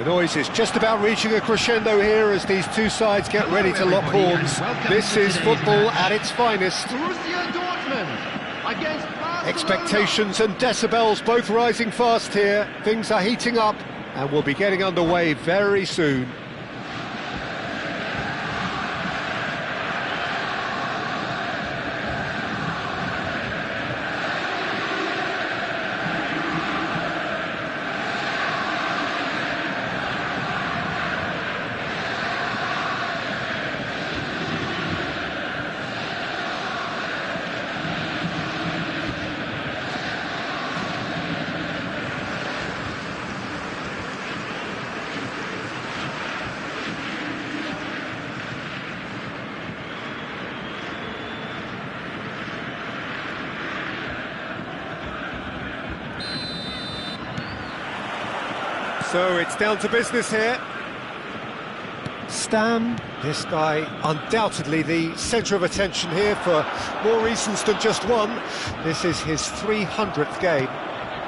The noise is just about reaching a crescendo here as these two sides get ready to lock horns. This is football at its finest. Expectations and decibels both rising fast here. Things are heating up and we'll be getting underway very soon. So it's down to business here. Stam, this guy undoubtedly the centre of attention here for more reasons than just one. This is his 300th game.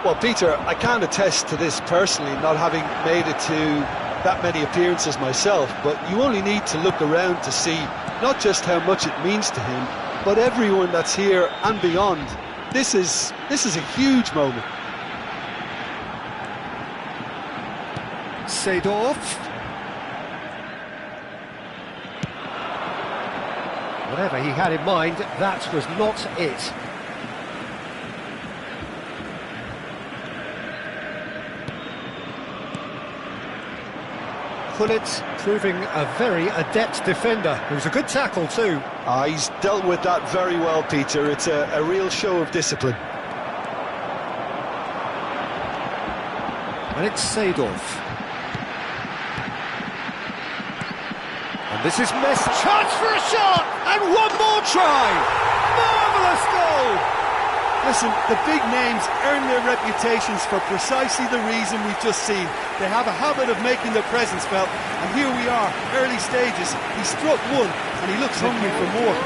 Well, Peter, I can't attest to this personally, not having made it to that many appearances myself, but you only need to look around to see not just how much it means to him, but everyone that's here and beyond. This is a huge moment. Seedorf. Whatever he had in mind, that was not it. Gullit proving a very adept defender. It was a good tackle too. He's dealt with that very well, Peter. It's a real show of discipline. And it's Seedorf. This is Messi. Chance for a shot! And one more try! Marvellous goal! Listen, the big names earn their reputations for precisely the reason we've just seen. They have a habit of making their presence felt, and here we are, early stages. He struck one, and he looks hungry for more.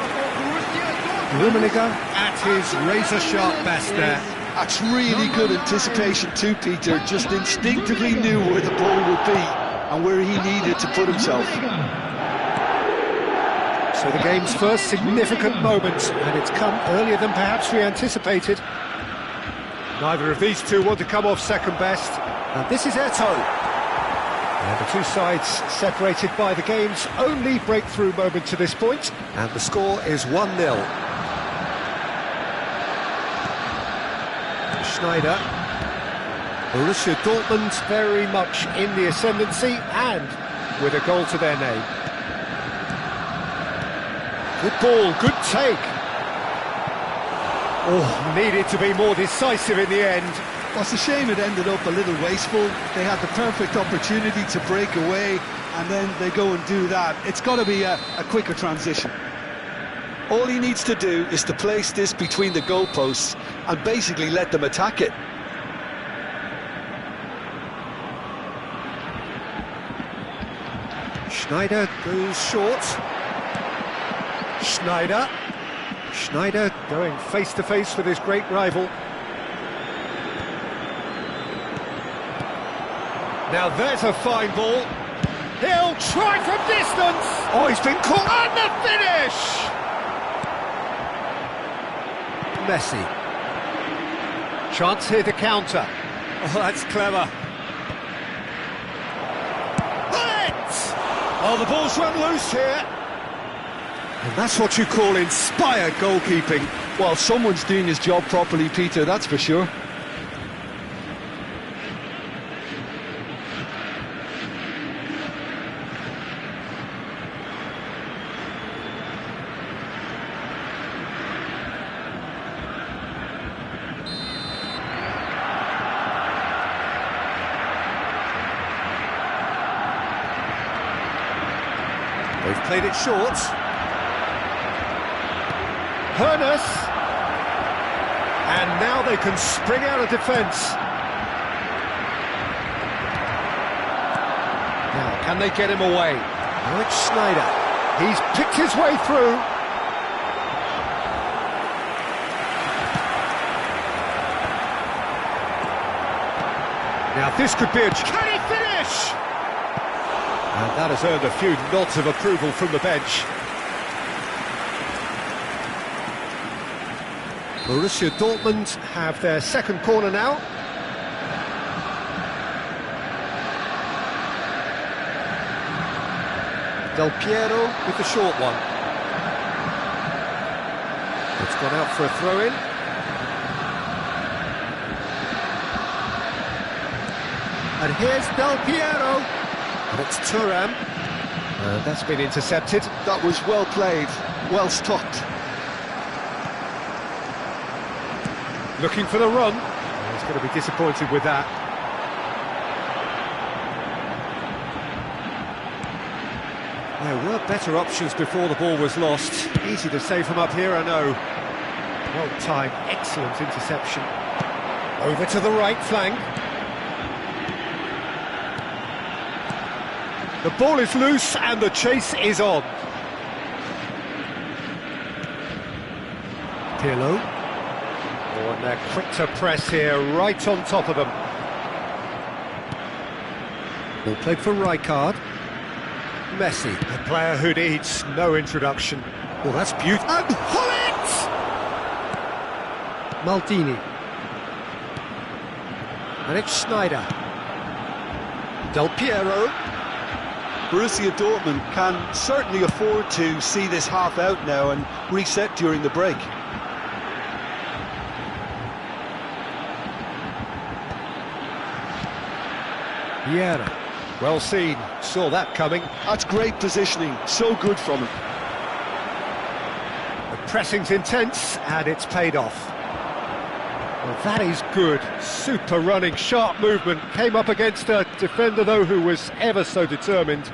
Rummenigge at his razor-sharp best there. That's really good anticipation too, Peter. Just instinctively knew where the ball would be and where he needed to put himself. So the game's first significant moment, and it's come earlier than perhaps we anticipated. Neither of these two want to come off second best. And this is Eto'o. And the two sides separated by the game's only breakthrough moment to this point, and the score is 1-0. Schneider. Borussia Dortmund very much in the ascendancy and with a goal to their name. Good ball, good take. Oh, needed to be more decisive in the end. Well, it's a shame it ended up a little wasteful. They had the perfect opportunity to break away, and then they go and do that. It's got to be a quicker transition. All he needs to do is to place this between the goalposts and basically let them attack it. Schneider goes short. Schneider going face-to-face with his great rival. Now there's a fine ball. He'll try from distance. Oh, he's been caught. And the finish! Messi. Chance here to counter. Oh, that's clever. Oh, the ball's run loose here. And that's what you call inspired goalkeeping. Well, someone's doing his job properly, Peter, that's for sure. They've played it short. Hoeneß. And now they can spring out of defence. Now, can they get him away? Now it's Schneider. He's picked his way through. Now this could be a... Can he finish? And that has earned a few nods of approval from the bench. Borussia Dortmund have their second corner now. Del Piero with the short one. It's gone out for a throw-in. And here's Del Piero. And it's Thuram. And that's been intercepted. That was well played, well stopped. Looking for the run. He's going to be disappointed with that. There were better options before the ball was lost. Easy to say from up here, I know. Well-timed, excellent interception. Over to the right flank. The ball is loose and the chase is on. Pirlo. Oh, and they're quick to press here, right on top of them. Ball played for Rijkaard. Messi, a player who needs no introduction. Well, that's beautiful. And Hullet! Maldini. And it's Schneider. Del Piero. Borussia Dortmund can certainly afford to see this half out now and reset during the break. Vieira. Well seen, saw that coming. That's great positioning, so good from him. The pressing's intense and it's paid off. Well, that is good, super running, sharp movement. Came up against a defender though who was ever so determined.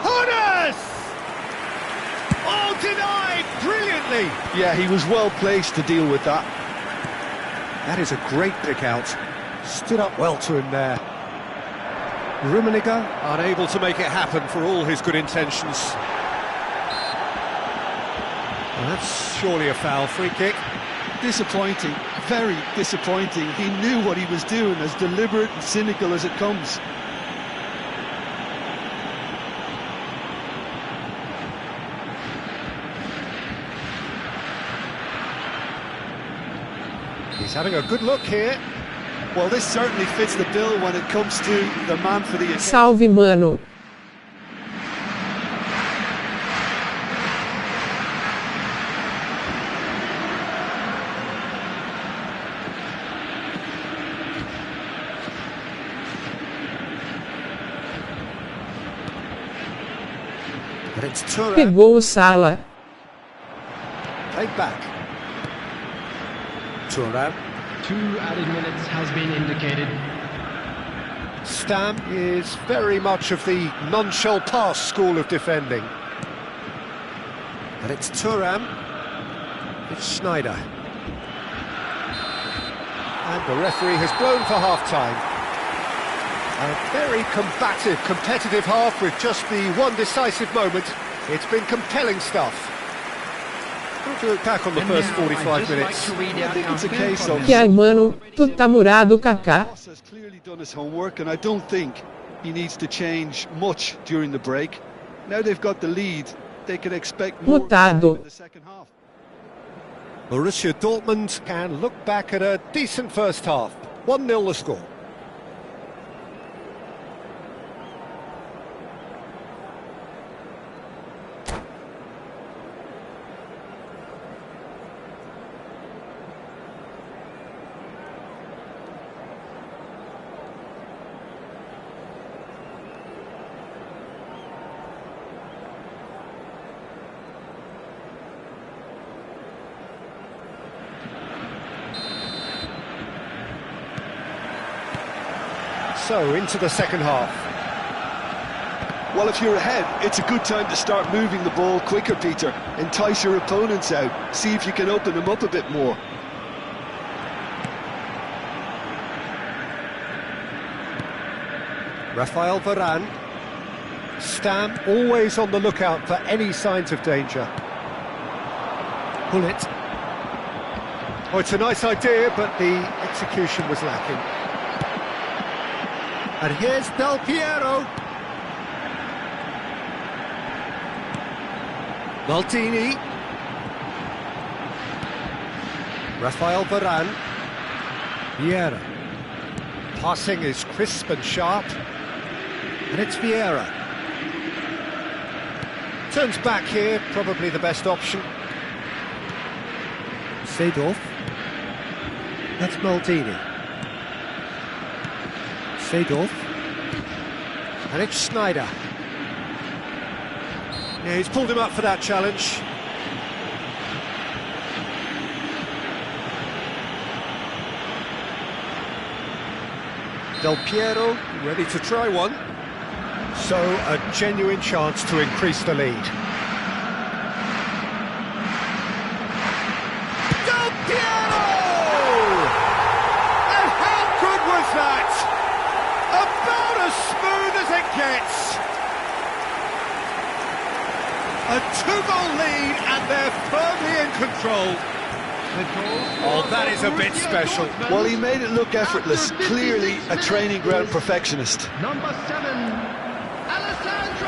Hones! Oh, denied brilliantly! Yeah, he was well placed to deal with that. That is a great pick out. Stood up well to him there. Rummenigge unable to make it happen for all his good intentions. Well, that's surely a foul. Free kick. Disappointing, very disappointing. He knew what he was doing, as deliberate and cynical as it comes. He's having a good look here. Well, this certainly fits the bill when it comes to the man for the... Salve, mano. But it's Thuram. Pegou o Sala. Played back. Thuram. 2 added minutes has been indicated. Stam is very much of the non-shell pass school of defending. But it's Thuram. It's Schneider. And the referee has blown for half-time. A very combative, competitive half with just the one decisive moment. It's been compelling stuff. To look back on the first 45 minutes. I think it's a case of... Que ai, mano, tu tá murado, Kaká. Boss has clearly done his homework, and I don't think he needs to change much during the break. Now they've got the lead, they can expect more Mutado. in the second half. Borussia Dortmund can look back at a decent first half. 1-0 the score. So, into the second half. Well, if you're ahead, it's a good time to start moving the ball quicker, Peter. Entice your opponents out, see if you can open them up a bit more. Rafael Varane. Stam always on the lookout for any signs of danger. Hullet. Oh, it's a nice idea, but the execution was lacking. And here's Del Piero. Maldini. Rafael Varane. Vieira. Passing is crisp and sharp. And it's Vieira. Turns back here, probably the best option. Seedorf. That's Maldini. Seedorf. And it's Schneider. Yeah, he's pulled him up for that challenge. Del Piero, ready to try one. So, a genuine chance to increase the lead. Del Piero! And how good was that? About as smooth as it gets. A two-goal lead and they're firmly in control. Oh, that is a bit special. Well, he made it look effortless. Clearly a training ground perfectionist. Number 7.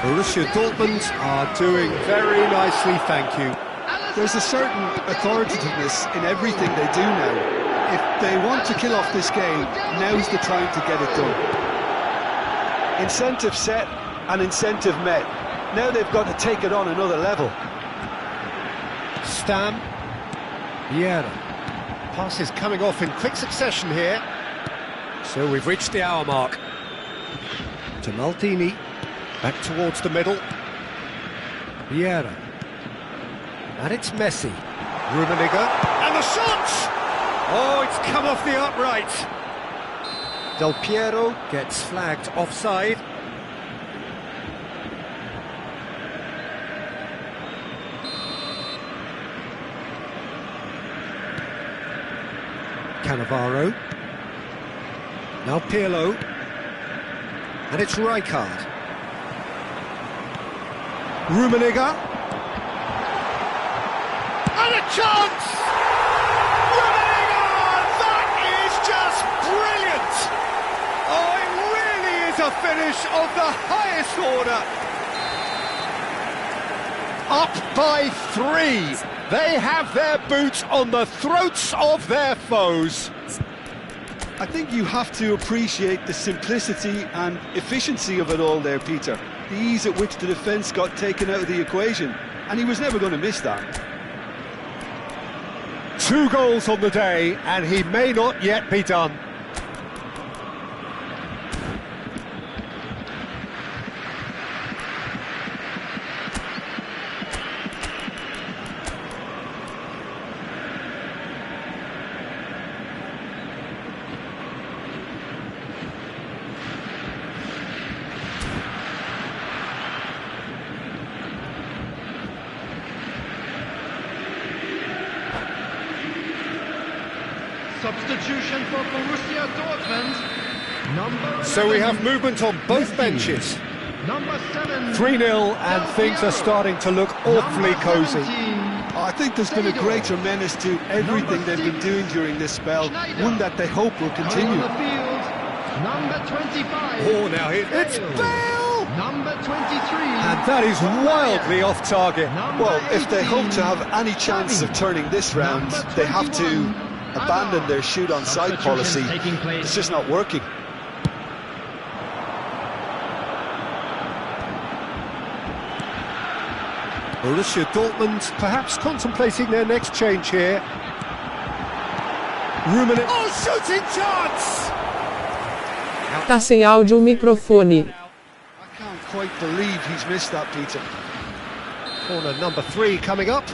Borussia Dortmund are doing very nicely, thank you. There's a certain authoritativeness in everything they do now. If they want to kill off this game, now's the time to get it done. Incentive set and incentive met. Now they've got to take it on another level. Stam. Vieira. Pass is coming off in quick succession here. So we've reached the hour mark. To Maldini. Back towards the middle. Vieira. And it's Messi. Rummenigge. And the shot! Oh, it's come off the upright. Del Piero gets flagged offside. Cannavaro. Now Pirlo. And it's Rijkaard. Rummenigge. And a chance! Rummenigge! That is just brilliant! Oh, it really is a finish of the highest order. Up by 3. They have their boots on the throats of their foes. I think you have to appreciate the simplicity and efficiency of it all there, Peter. The ease at which the defence got taken out of the equation, and he was never going to miss that. 2 goals on the day, and he may not yet be done. Substitution for Borussia Dortmund. So we have movement on both benches. Number 7. 3-0 and things are starting to look awfully cosy. I think there's been a greater menace to everything they've been doing during this spell, one that they hope will continue. On the field, number 25. Oh, now it's Bale! Number 23. And that is wildly off target. Well, if they hope to have any chance of turning this round, they have to abandon their shoot on side policy. It's just not working. Borussia Dortmund perhaps contemplating their next change here. Rummenigge. Oh, shooting chance! Tá sem áudio o microfone. I can't quite believe he's missed that, Peter. Corner number 3 coming up.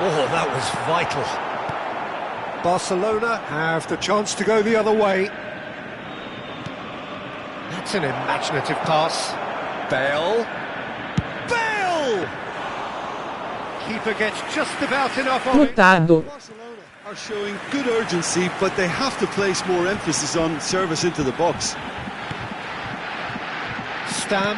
Oh, that was vital. Barcelona have the chance to go the other way. That's an imaginative pass. Bale. Bale! Keeper gets just about enough of it. Mutado. Barcelona are showing good urgency, but they have to place more emphasis on service into the box. Stam.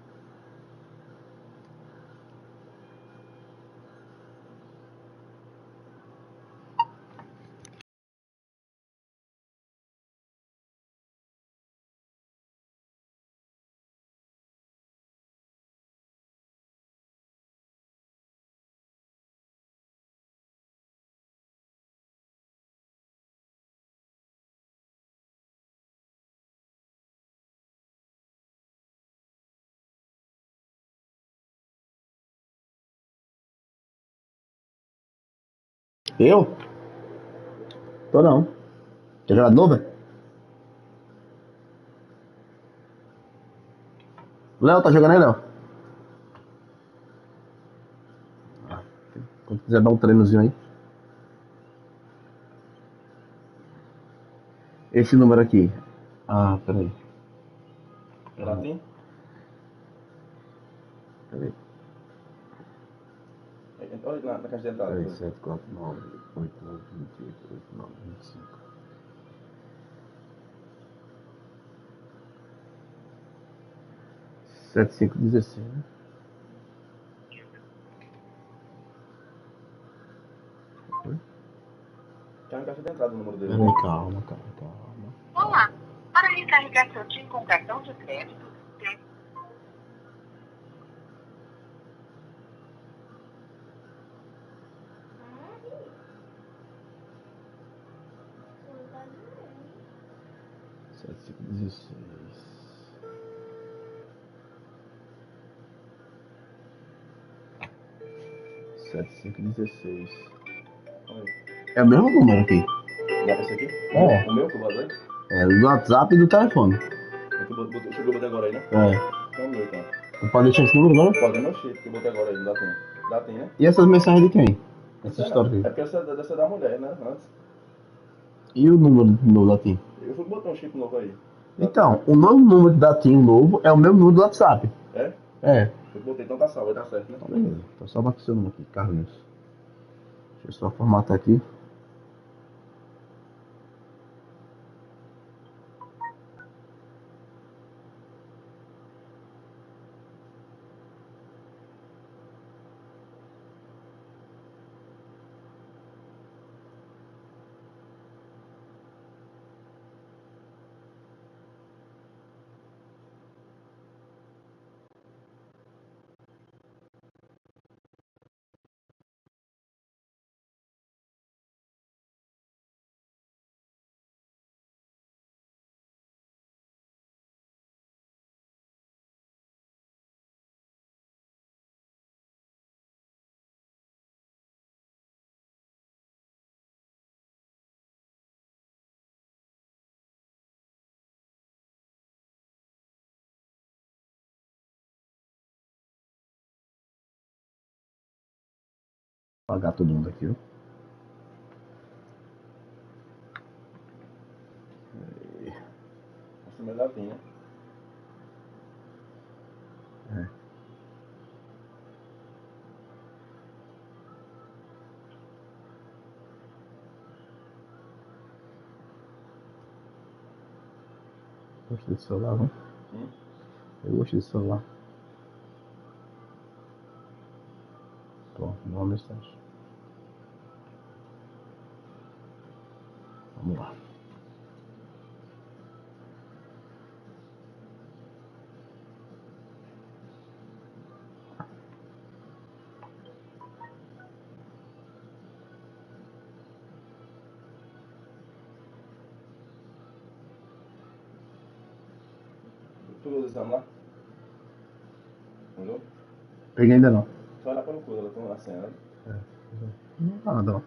Eu? Tô não. Quer jogar de novo, velho? Léo, tá jogando aí, Léo? Quando quiser dar um treinozinho aí. Esse número aqui. Ah, peraí. Renatinho? Peraí. Olha na caixa de entrada. 3, 7, 4, 9, 8, 9, 28, 8, 9, 25. 7, 5, 16, né? Tá na caixa de entrada o número dele. Peraí, calma. Olá, para recarregar seu TIM com cartão de crédito, tem 7, 5, 16. 7, 5, 16. Olha aí. É o mesmo número aqui. Dá pra esse aqui? É. O meu que eu vou fazer? É do WhatsApp e do telefone. Chegou a botar agora aí, né? É. Então o meu, então. Não pode deixar esse número agora? Pode meu chip que eu botei agora aí, não dá tempo. Dá tempo, né? E essas mensagens de quem? Essa Sei história não. É aqui. porque essa deve ser da mulher, né? Antes. E o número novo da TIM? Eu fui botar um chip novo aí. Então, o novo número da TIM novo é o mesmo número do WhatsApp. É? É. Eu botei, então tá salvo, vai dar certo, né? Então, beleza. Então só bota o seu número aqui, Carlinhos. Deixa eu só formatar aqui. Vou apagar todo mundo aqui, ó. Esse meu dá tempo, né? É. Gostei do celular, né? Eu gostei do celular. Pronto, boa mensagem. Vamos lá. Tu viu os exames lá? Olhou? Peguei ainda não. Só olhar pelo cu, ela tem uma senha, né? Nada, ó.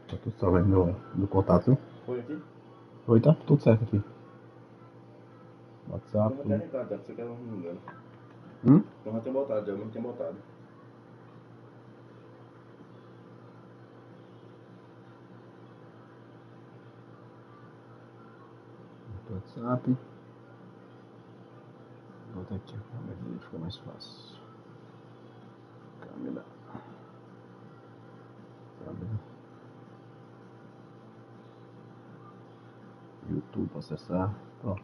Tá tudo salvo no contato. Foi aqui? Oi, tá tudo certo aqui. WhatsApp. Então já tinha entrado, já, pra você que ela não me engano. Hum? Então já tinha botado, já não tinha botado. WhatsApp. Vou botar aqui a câmera dele, fica mais fácil. Câmera. YouTube, acessar. Pronto.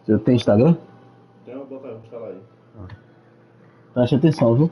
Você tem Instagram? Então eu vou botar, vou instalar aí. Preste atenção, viu?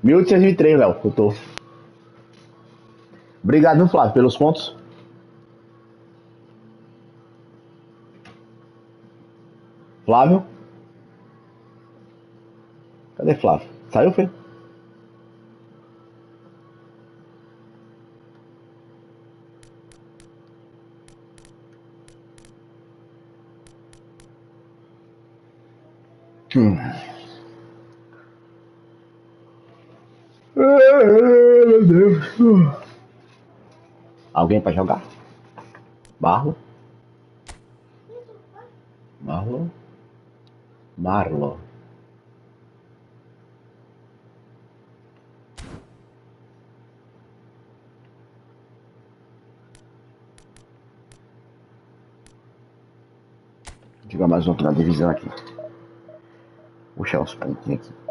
1803, Léo, eu tô. Obrigado, viu, Flávio, pelos pontos. Flávio? Cadê Flávio? Saiu, foi? Meu Deus. Alguém pra jogar? Marlon? Marlon? Marlon. Diga mais um aqui na divisão aqui. Puxar os pontinhos aqui.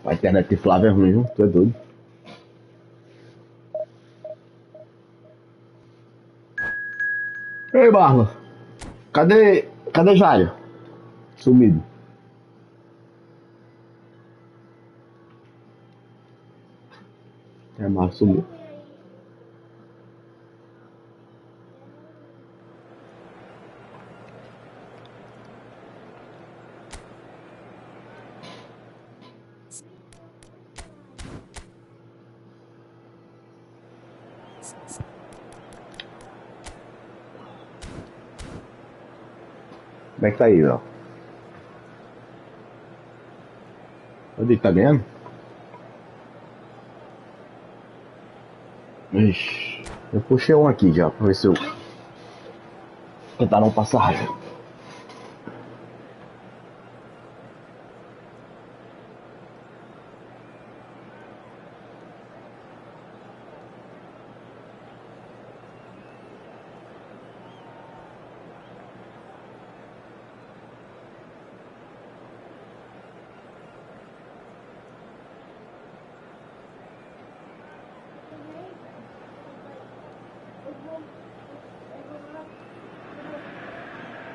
A internet de Flávio é ruim, viu? Tu é doido. Ei, Marlon. Cadê Jário? Sumido. É, Marlon sumiu. Como é que tá aí, ó? Onde tá ganhando? Ixi, eu puxei um aqui já, pra ver se eu tentar não passar raiva.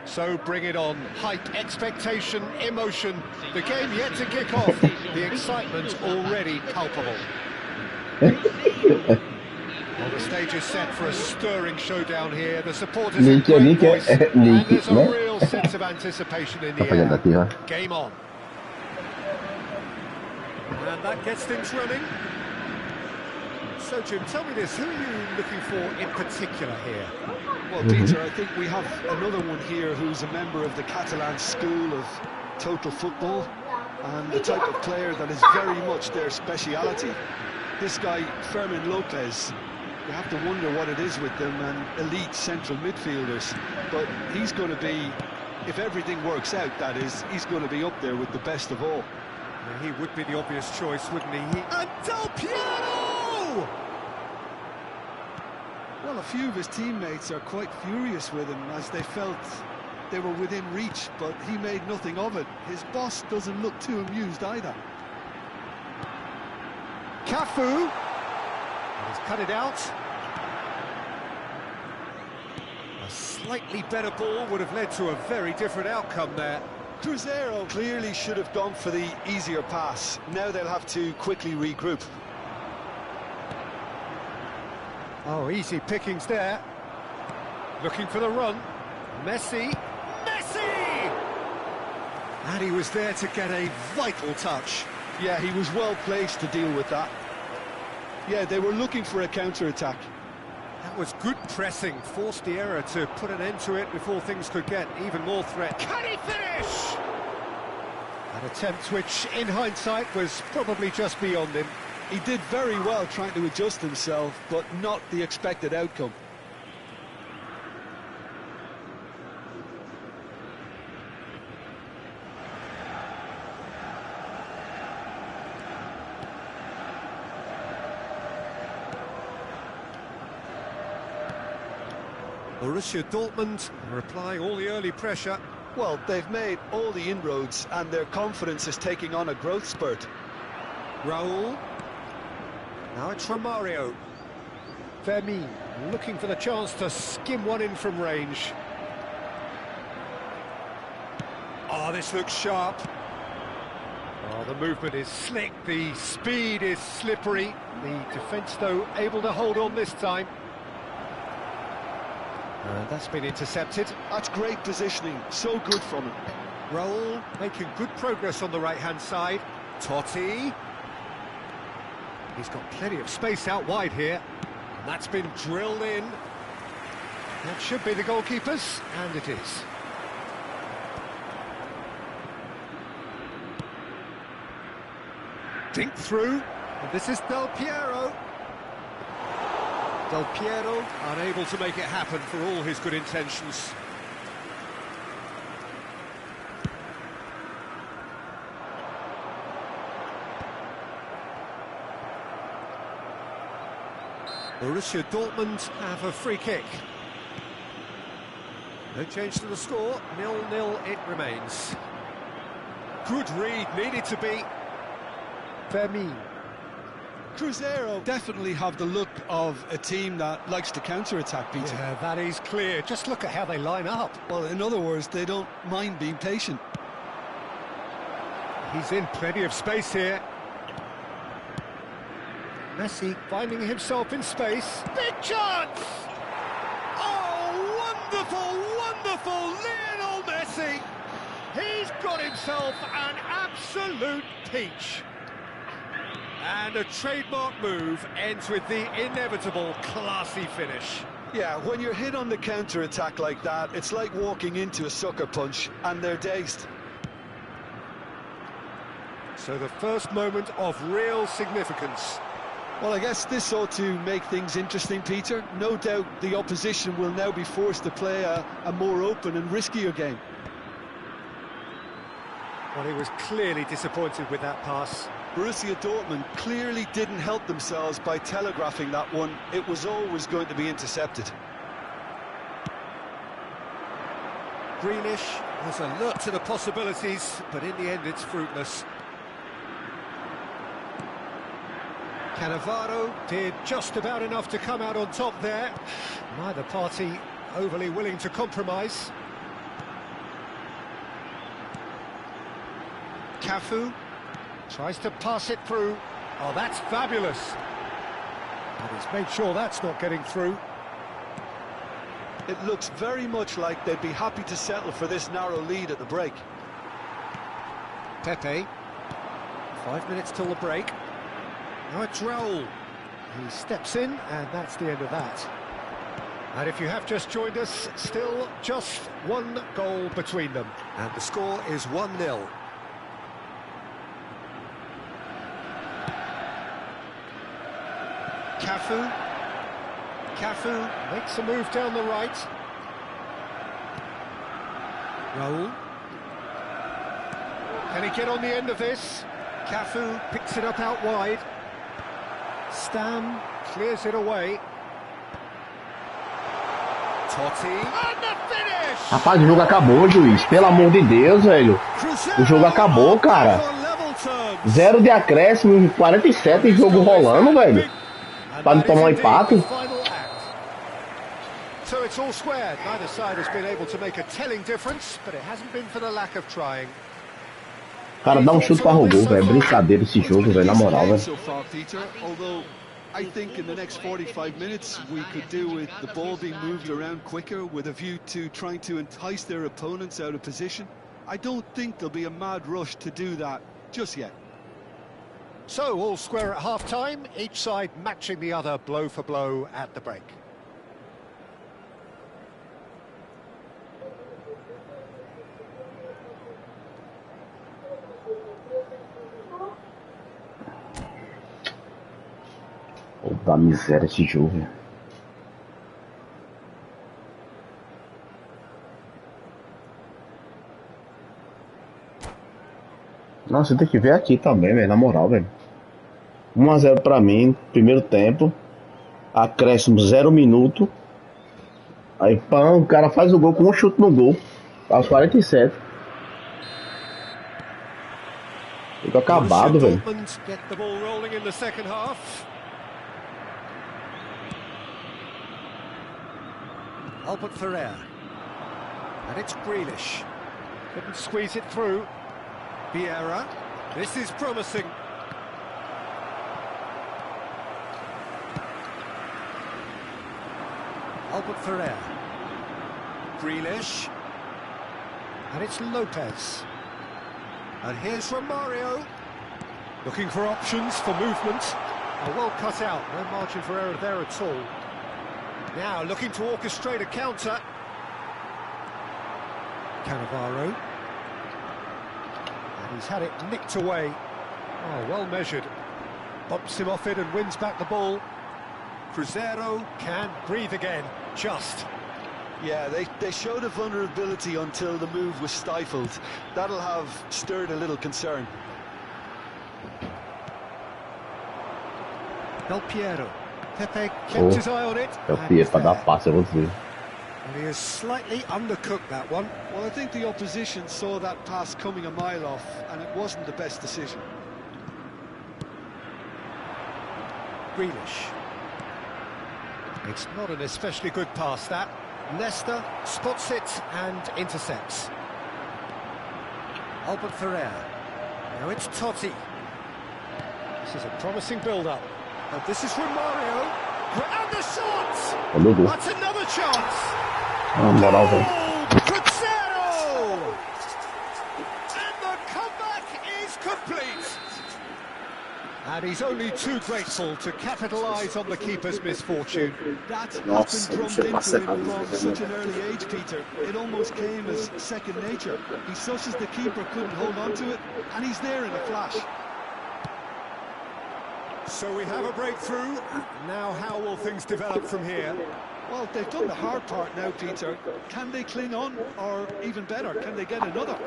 So bring it on. Hype, expectation, emotion. The game yet to kick off. The excitement already palpable. Well, the stage is set for a stirring showdown here. The supporters in great voice, and there's a real sense of anticipation in the air. Game on. And that gets things running. So, Jim, tell me this, who are you looking for in particular here? Well, Peter, I think we have another one here who's a member of the Catalan school of total football and the type of player that is very much their speciality. This guy, Fermin Lopez, you have to wonder what it is with them and elite central midfielders. But he's going to be, if everything works out, that is, he's going to be up there with the best of all. He would be the obvious choice, wouldn't he? And Del Piero! Well, a few of his teammates are quite furious with him as they felt they were within reach, but he made nothing of it. His boss doesn't look too amused either. Cafu! He's cut it out. A slightly better ball would have led to a very different outcome there. Cruzeiro clearly should have gone for the easier pass. Now they'll have to quickly regroup. Oh, easy pickings there. Looking for the run. Messi! And he was there to get a vital touch. Yeah, he was well placed to deal with that. Yeah, they were looking for a counter-attack. That was good pressing, forced the error to put an end to it before things could get even more threat. Can he finish? An attempt which, in hindsight, was probably just beyond him. He did very well trying to adjust himself, but not the expected outcome. Borussia Dortmund are applying all the early pressure. Well, they've made all the inroads and their confidence is taking on a growth spurt. Raul. Now it's from Mario. Fermin. Looking for the chance to skim one in from range. Oh, this looks sharp. Oh, the movement is slick, the speed is slippery. The defence, though, able to hold on this time. That's been intercepted. That's great positioning, so good from him. Raul making good progress on the right-hand side. Totti. He's got plenty of space out wide here. And that's been drilled in. That should be the goalkeeper's, and it is. Dink through, and this is Del Piero. Del Piero unable to make it happen for all his good intentions. Borussia Dortmund have a free kick. No change to the score, 0-0 it remains. Good read, needed to be. Fermin. Cruzeiro definitely have the look of a team that likes to counter-attack, Peter. Yeah, that is clear. Just look at how they line up. Well, in other words, they don't mind being patient. He's in plenty of space here. Messi finding himself in space. Big chance! Oh, wonderful, wonderful Lionel Messi! He's got himself an absolute peach. And a trademark move ends with the inevitable classy finish. Yeah, when you're hit on the counter-attack like that, it's like walking into a sucker punch, and they're dazed. So the first moment of real significance. Well, I guess this ought to make things interesting, Peter. No doubt the opposition will now be forced to play a more open and riskier game. Well, he was clearly disappointed with that pass. Borussia Dortmund clearly didn't help themselves by telegraphing that one. It was always going to be intercepted. Greenish was alert to the possibilities, but in the end it's fruitless. Cannavaro did just about enough to come out on top there. Neither party overly willing to compromise. Cafu tries to pass it through. Oh, that's fabulous. But he's made sure that's not getting through. It looks very much like they'd be happy to settle for this narrow lead at the break. Pepe. 5 minutes till the break. Now it's Raul. He steps in, and that's the end of that. And if you have just joined us, still just one goal between them. And the score is 1-0. Cafu makes a move down the right. Raul. Can he get on the end of this? Cafu picks it up out wide. Stam clears it away. Totti. And the finish! Rapaz, o jogo acabou, juiz. Pelo amor de Deus, velho. O jogo acabou, cara. 0 de acréscimo, 47 de jogo rolando, velho. Pra não tomar um empate. So it's all squared. Neither side has been able to make a telling difference, but it hasn't been for the lack of trying. Cara, dá um chute pra robô, velho. Brincadeira esse jogo, velho, na moral, velho. So far, Peter, although I think in the next 45 minutes we could do with the ball being moved around quicker with a view to trying to entice their opponents out of position. I don't think there'll be a mad rush to do that just yet. So all square at half-time, each side matching the other blow for blow at the break. Puta miséria esse jogo. Nossa, tem que ver aqui também, velho, na moral, velho. 1-0 pra mim, primeiro tempo. Acréscimo 0 minuto. Aí, pão, o cara faz o gol com um chute no gol. Aos 47. Fica acabado, velho. Albert Ferrer. And it's Grealish. Couldn't squeeze it through. Vieira. This is promising. Albert Ferrer. Grealish. And it's Lopez. And here's Romario. Looking for options for movement. Well cut out, no margin for error there at all. Now looking to orchestrate a counter. Cannavaro. And he's had it nicked away. Oh, well measured. Bumps him off it and wins back the ball. Cruzeiro can breathe again, just. Yeah, they showed a vulnerability until the move was stifled. That'll have stirred a little concern. Del Piero. Pepe kept his eye on it. Del Piero pra dar passe, eu vou dizer. And he has slightly undercooked that one. Well, I think the opposition saw that pass coming a mile off, and it wasn't the best decision. Grealish. It's not an especially good pass, that. Leicester spots it and intercepts. Albert Ferrer. Now it's Totti. This is a promising build-up. And this is Romario. And the shot! That's another chance! Cruzeiro! And the comeback is complete! And he's only too grateful to capitalise on the keeper's misfortune. That has been drummed into him from such an early age, Peter. It almost came as second nature. He susses the keeper couldn't hold on to it, and he's there in a flash. So we have a breakthrough. Now how will things develop from here? Well, they've done the hard part now, Peter. Can they cling on, or even better, can they get another?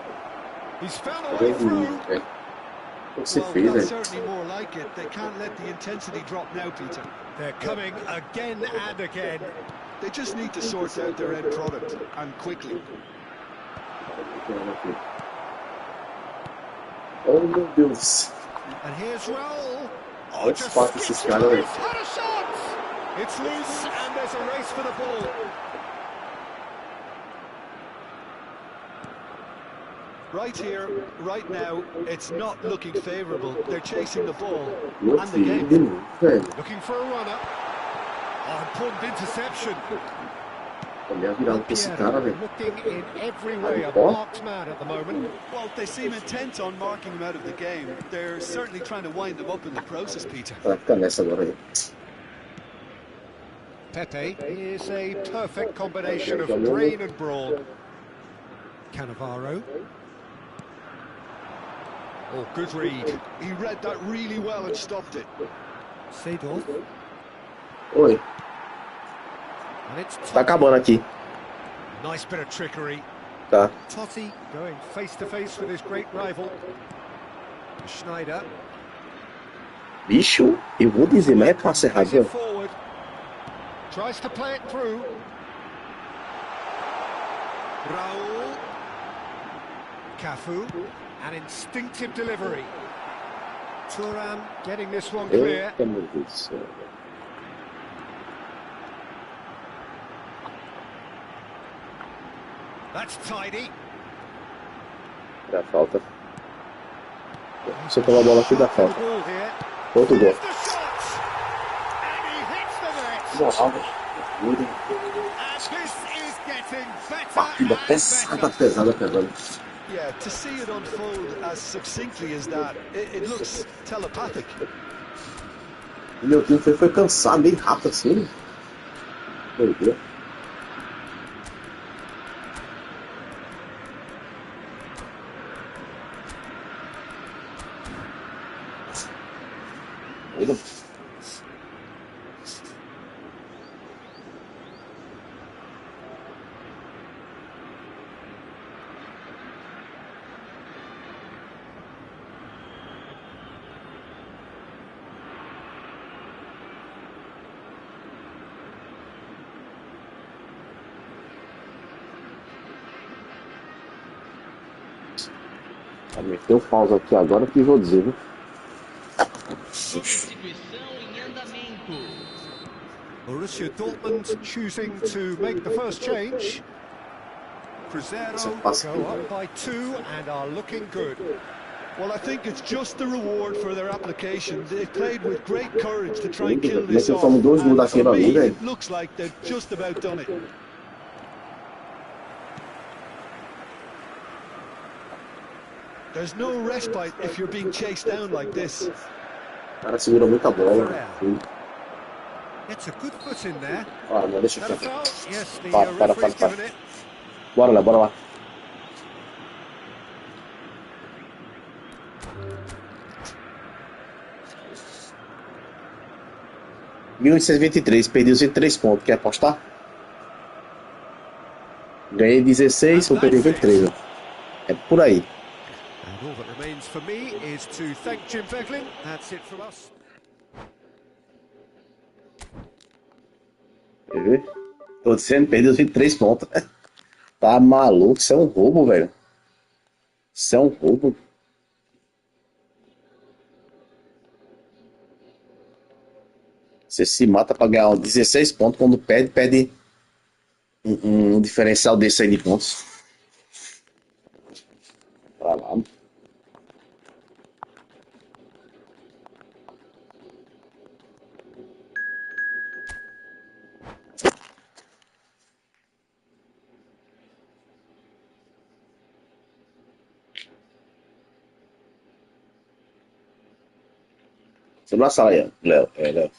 He's found a way through. Well, that's certainly more like it. They can't let the intensity drop now, Peter. They're coming again and again. They just need to sort out their end product, and quickly. Oh meu Deus. And here's Raul. Olha os passos desses caras, velho. Had a shot! It's loose and there's a race for the ball. Right here, right now, it's not looking favourable. They're chasing the ball and the game. Looking for a runner. Oh, important interception. Looking in every way a marked man at the moment. Well, they seem intent on marking him out of the game. They're certainly trying to wind them up in the process, Peter. Pepe is a perfect combination of brain and brawn. Cannavaro. Oh, good read. He read that really well and stopped it. Seedorf. Oi. And it's Tá acabando aqui. Nice bit of trickery. Tá. Totti going face to face with his great rival. Schneider. Bicho, eu vou dizer, mas é passe errado. Forward. Tries to play it through. Raul. Cafu. An instinctive delivery. Thuram getting this one clear. That's tidy. Dá falta. Se eu tomar a bola aqui, dá falta. Outro gol. Partida pesada pegando. Yeah, to see it unfold as succinctly as that, it looks telepathic. Meu time foi cansado bem rápido assim. Meu Deus. Meteu pausa aqui agora que vou dizer, viu? Substituição em andamento. Borussia Dortmund choosing to make the first change. Cruzeiro go up by 2 and are looking good. Well, I think it's just the reward for their application. They played with great courage to try and kill this off. And for me, it looks like they've just about done it. There's no respite if you're being chased down like this. Cara, segura muita bola. It's a good foot in there. Ah, não deixa eu Foul? Yes, the para. referee's given it. Bora lá. $1.823, perdi os 3 pontos. Quer apostar? Ganhei 16, vou perder 23. É por aí. And all that remains for me is to thank Jim Veglin. That's it from us. Tô dizendo, perdi os 23 pontos. Tá maluco, isso é um roubo, velho. Isso é um roubo. Você se mata pra ganhar 16 pontos, quando perde um diferencial desse aí de pontos. Pra lá. Você não sala aí, Léo. Léo.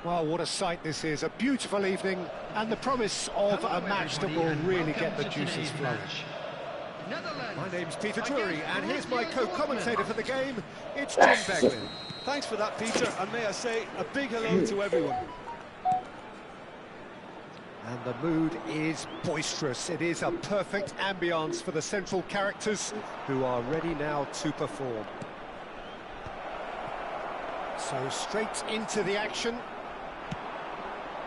Well, what a sight this is. A beautiful evening and the promise of a match that will really get the juices flowing. My name's Peter Drury, and here's my co-commentator for the game. It's Jim Veglin. Thanks for that, Peter, and may I say a big hello to everyone. And the mood is boisterous. It is a perfect ambience for the central characters who are ready now to perform. So straight into the action.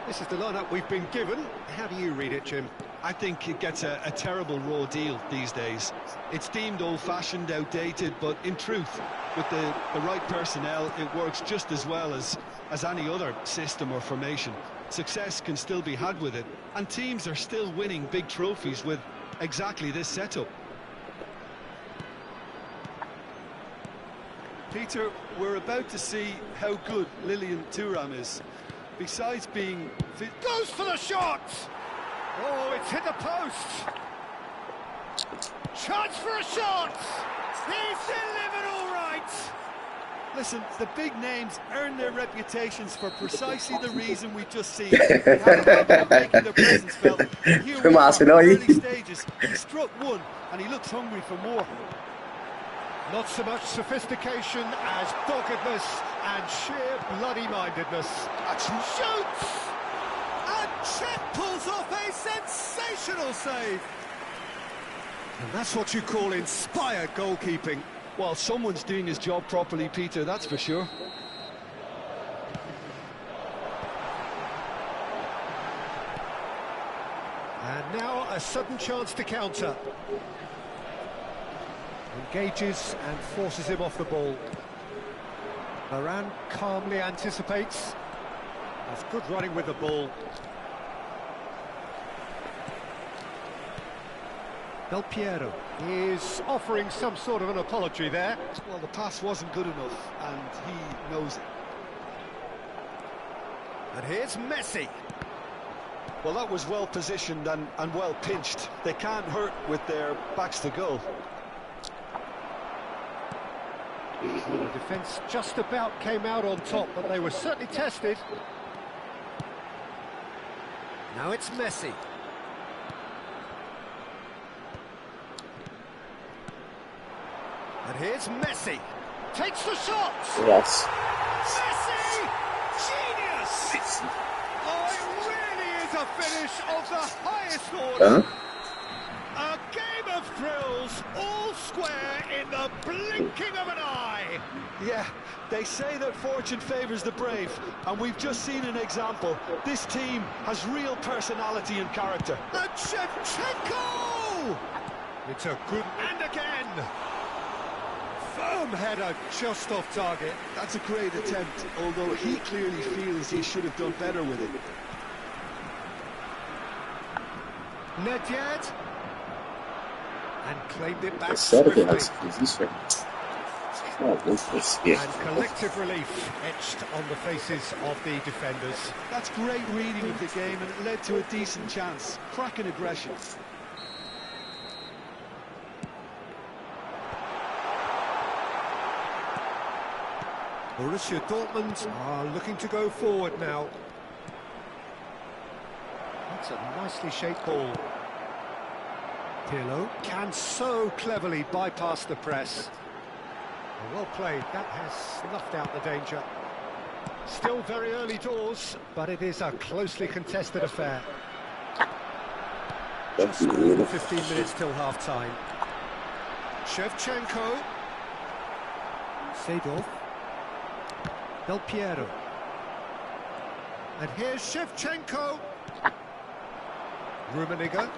This is the lineup we've been given. How do you read it, Jim? I think it gets a terrible raw deal these days. It's deemed old-fashioned, outdated, but in truth, with the right personnel, it works just as well as any other system or formation. Success can still be had with it, and teams are still winning big trophies with exactly this setup. Peter, we're about to see how good Lilian Thuram is. Besides being fit... Goes for the shot! Oh, it's hit the post! Chance for a shot! He's delivered all right! Listen, the big names earn their reputations for precisely the reason we've just seen. They have a habit of making their presence felt. Here we are, in the early stages. He struck one, and he looks hungry for more. Not so much sophistication as doggedness and sheer bloody-mindedness. Shoots! Cech pulls off a sensational save. And that's what you call inspired goalkeeping. Well, someone's doing his job properly, Peter, that's for sure. And now a sudden chance to counter. Engages and forces him off the ball. Varane calmly anticipates. That's good running with the ball. Del Piero is offering some sort of an apology there. Well, the pass wasn't good enough, and he knows it. And here's Messi. Well, that was well positioned and well pinched. They can't hurt with their backs to goal. The defence just about came out on top, but they were certainly tested. Now it's Messi. And here's Messi. Takes the shot! Yes. Messi! Genius! Oh, it really is a finish of the highest order. Hã? A game of thrills, all square in the blinking of an eye. Yeah, they say that fortune favours the brave, and we've just seen an example. This team has real personality and character. And Shevchenko! It's a good... And again! Firm header just off target. That's a great attempt, although he clearly feels he should have done better with it. Nedved. And claimed it back É sério que swiftly. você fez isso, velho? Não, vou esquecer. And collective relief etched on the faces of the defenders. That's great reading of the game, and it led to a decent chance. Cracking aggression. Borussia Dortmund are looking to go forward now. That's a nicely shaped ball. Pirlo can so cleverly bypass the press. Well played, that has snuffed out the danger. Still very early doors, but it is a closely contested affair. Just over 15 minutes till half-time. Shevchenko. Seedorf. Del Piero. And here's Shevchenko. Rummenigge.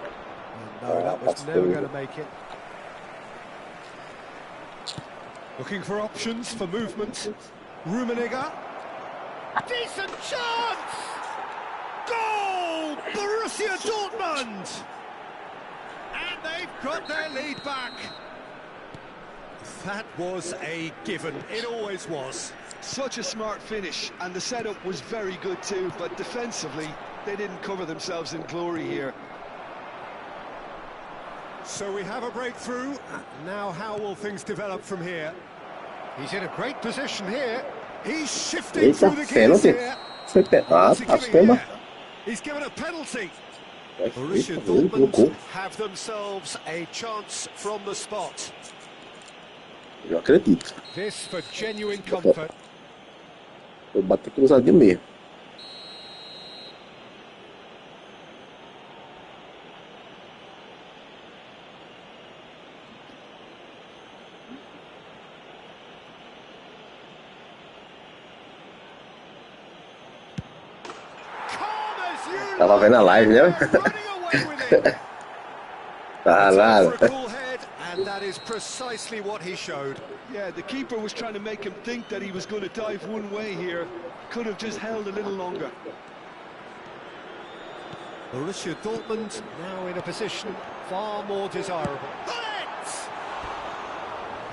No, that was never going to make it. Looking for options for movement. Rummenigge. Decent chance! Goal! Borussia Dortmund! And they've got their lead back. That was a given. It always was. Such a smart finish, and the setup was very good too, but defensively, they didn't cover themselves in glory here. So we have a breakthrough. Now how will things develop from here? He's in a great position here. He's shifting Eita, through the gears pênalti. here. Foi What's he pegado, giving toma. here? He's given a penalty. Eita, Borussia ele Dortmund colocou. have themselves a chance from the spot. Eu acredito. This for genuine comfort. Vou bater cruzado de meio. Calm as you Tava vendo a live, né? like. Running away with it. Tá It's nada. out for a cool head, and that is precisely what he showed. Yeah, the keeper was trying to make him think that he was going to dive one way here. Could have just held a little longer. Borussia Dortmund now in a position far more desirable. Bullet!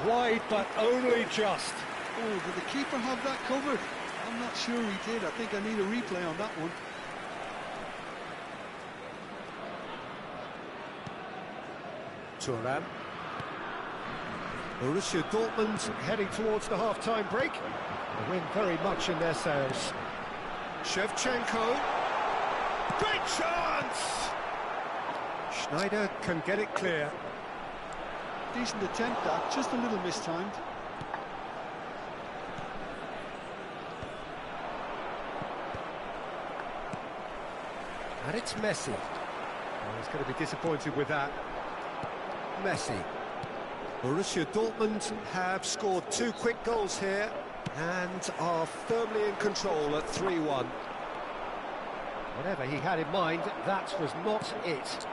Wide, but only just. Oh, did the keeper have that covered? I'm not sure he did. I think I need a replay on that one. Thuram. Borussia Dortmund heading towards the half-time break. The wind very much in their sails. Shevchenko. Great chance! Schneider can get it clear. Decent attempt, that. Just a little mistimed. And it's Messi. Oh, he's going to be disappointed with that. Messi. Borussia Dortmund have scored 2 quick goals here and are firmly in control at 3-1. Whatever he had in mind, that was not it.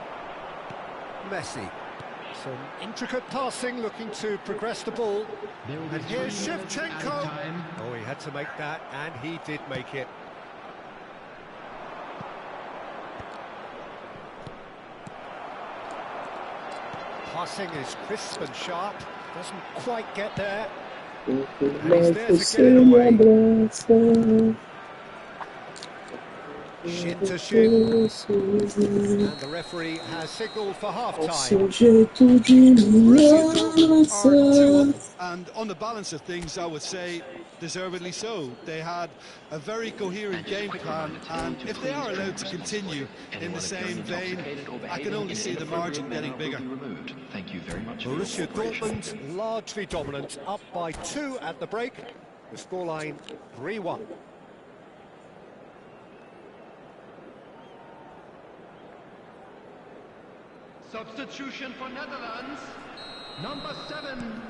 Messi. Some intricate passing, looking to progress the ball. And here's Shevchenko. Oh, he had to make that, and he did make it. Passing is crisp and sharp, doesn't quite get there. And he's there to get it away. Shin to shin. And the referee has signalled for half-time. And on the balance of things, I would say deservedly so. They had a very coherent game plan, and if they are allowed to continue in the same vein, I can only see the margin getting bigger. Borussia Dortmund largely dominant, up by 2 at the break. The scoreline 3-1. Substitution for Netherlands. Number 7,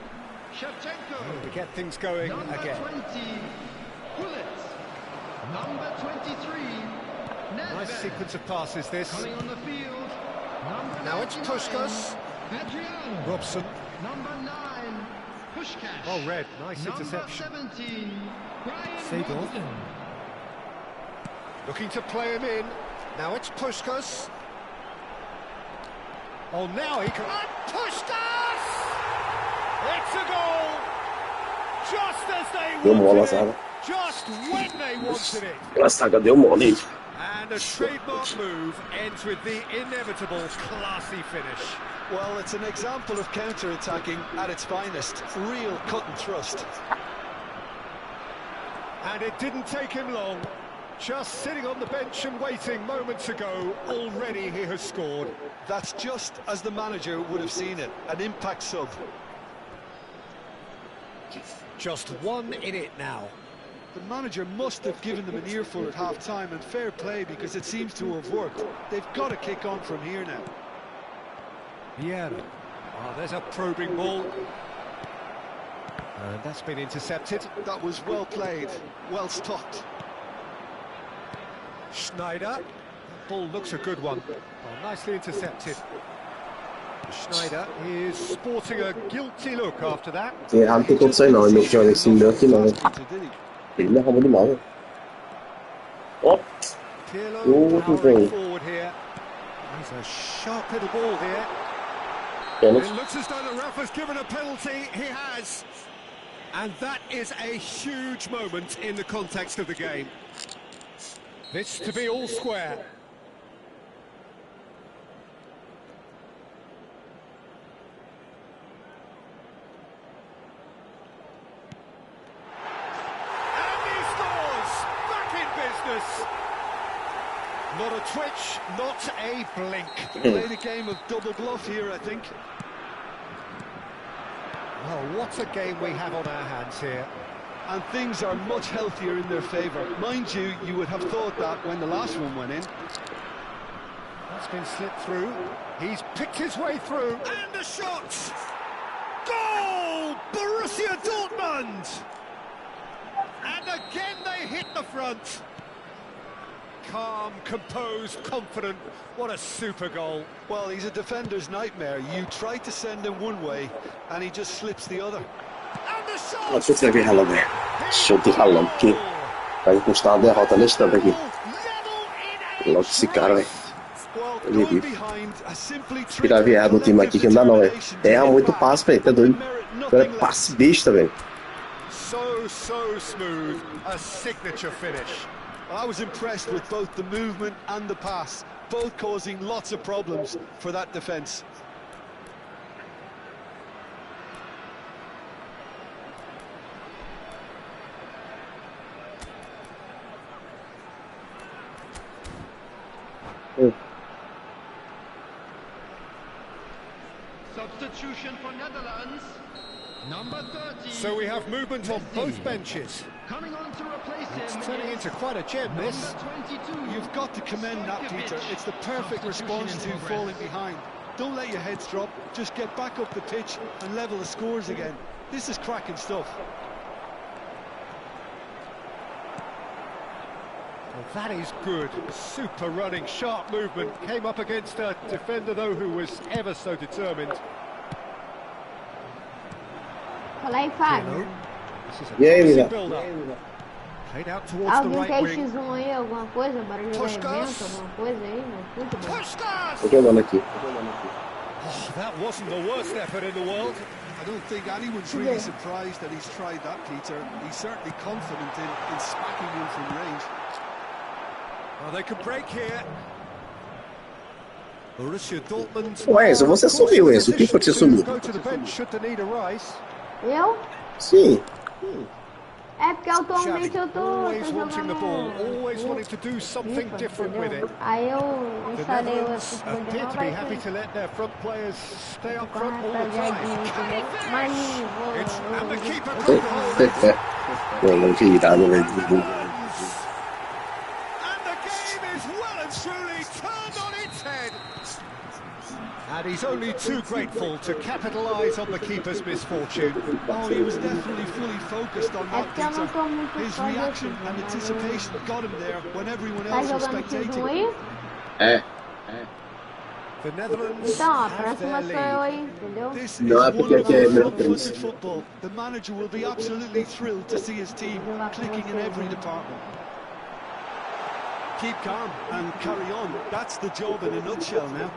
Shevchenko. To get things going Number again. 20, Gullit. Number 23, Nedved. Nice sequence of passes this. Coming on the field. Number Now it's 99, Puskás. Adriano. Robson. Number 9, Puskás. Oh, red. Nice interception. Number 17, Brian Seedorf. Robson. Looking to play him in. Now it's Puskás. Oh, now he can... And Puskás! It's a goal! Just as they Deu mola, wanted sabe? it. Just when they wanted it. Aquela saga deu mole, hein? And a trademark move ends with the inevitable classy finish. Well, it's an example of counter-attacking at its finest. Real cut and thrust. And it didn't take him long. Just sitting on the bench and waiting moments ago, already he has scored. That's just as the manager would have seen it, an impact sub. Just 1 in it now. The manager must have given them an earful at half-time, and fair play because it seems to have worked. They've got to kick on from here now. Vieira. Oh, there's a probing ball. And that's been intercepted. That was well played, well stopped. Schneider. That ball looks a good one. Oh, nicely intercepted. Schneider is sporting a guilty look after that. Tem errado tem condições não, ele joga esse meu aqui não. Ele não arruma de mal. Ó, Pirlo Good powering thing. forward here. He's a sharp little ball here. pênalti. It looks as though the ref has given a penalty. He has. And that is a huge moment in the context of the game. This to be all square. And he scores! Back in business! Not a twitch, not a blink. Played a game of double bluff here, I think. Well, what a game we have on our hands here. And things are much healthier in their favour. Mind you, you would have thought that when the last one went in. That's been slipped through. He's picked his way through. And the shot! Goal! Borussia Dortmund! And again they hit the front. Calm, composed, confident. What a super goal. Well, he's a defender's nightmare. You try to send him one way, and he just slips the other. And the shot! Não sei se vai vir ralão, velho. Show de ralão, porque vai custar uma derrota nesse tanto aqui. Logo esse cara, velho. Tirar viado no time aqui que não dá não, velho. Erra muito passe, velho. Tá doido. É passe besta, velho. So smooth. A signature finish. I was impressed with both the movement and the pass, both causing lots of problems for that defence. Substitution for Netherlands. Number 30. So we have movement on both benches. Coming on to replace It's him turning is into quite a gem, this. number 22. You've got to commend that, Peter. It's the perfect response to falling behind. Don't let your heads drop. Just get back up the pitch and level the scores again. This is cracking stuff. Well, that is good. Super running, sharp movement. Came up against a defender, though, who was ever so determined. Fala aí, Fábio. This is a E aí, promising Mila? build-up. Played out towards the Alguém right quer wing. X1 aí, alguma coisa? Bora jogar Puskás. evento, alguma coisa aí no futebol? Puskás! Tô jogando aqui. Oh, that wasn't the worst effort in the world. I don't think anyone's really surprised that he's tried that, Peter. He's certainly confident in smacking you from range. Well, they can break here. Borussia Dortmund. Ô, Enzo, você sumiu, Enzo. O que foi que você sumiu? Go to the bench should the need arise. Eu? Sim. É porque atualmente eu tô Always wanting the jogando ball, always wanting to do something FIFA, different with entendeu? it. Aí eu The instalei o Netherlands futebol de appear to novo, be aí happy to let their front players stay up com front a all the rapaziadinha, time. entendeu? Mas And the vou... keeper couldn't hold it. Pô, mano, que irado, velho. And the game is well and truly turned on its head. And he's only too grateful to capitalise on the keeper's misfortune. Oh, he was definitely fully focused on É that, porque eu não Peter. tô muito His fã reaction desse, and mas anticipation got him there when everyone Tá else was jogando X1 spectating. aí? É. The Netherlands Então, ó, a have their próxima sou eu lead. aí, entendeu? This No, is I think I can wonderful remember front-footed this. football. The manager will be absolutely thrilled to see his team clicking in every department. Keep calm and carry on. That's the job in a nutshell now.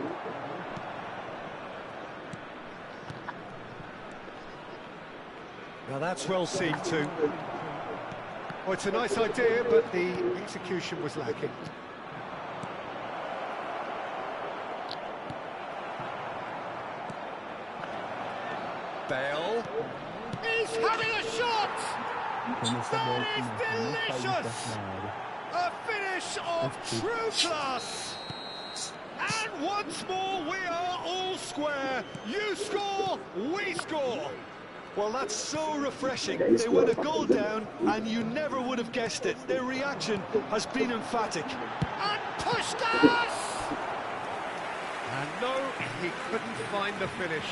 Now that's well seen too. Well, it's a nice idea, but the execution was lacking. Bale. He's having a shot! That is delicious! A finish of true class! And once more we are all square. You score, we score. Well, that's so refreshing. They went a goal down, and you never would have guessed it. Their reaction has been emphatic. And Puskás! And no, he couldn't find the finish.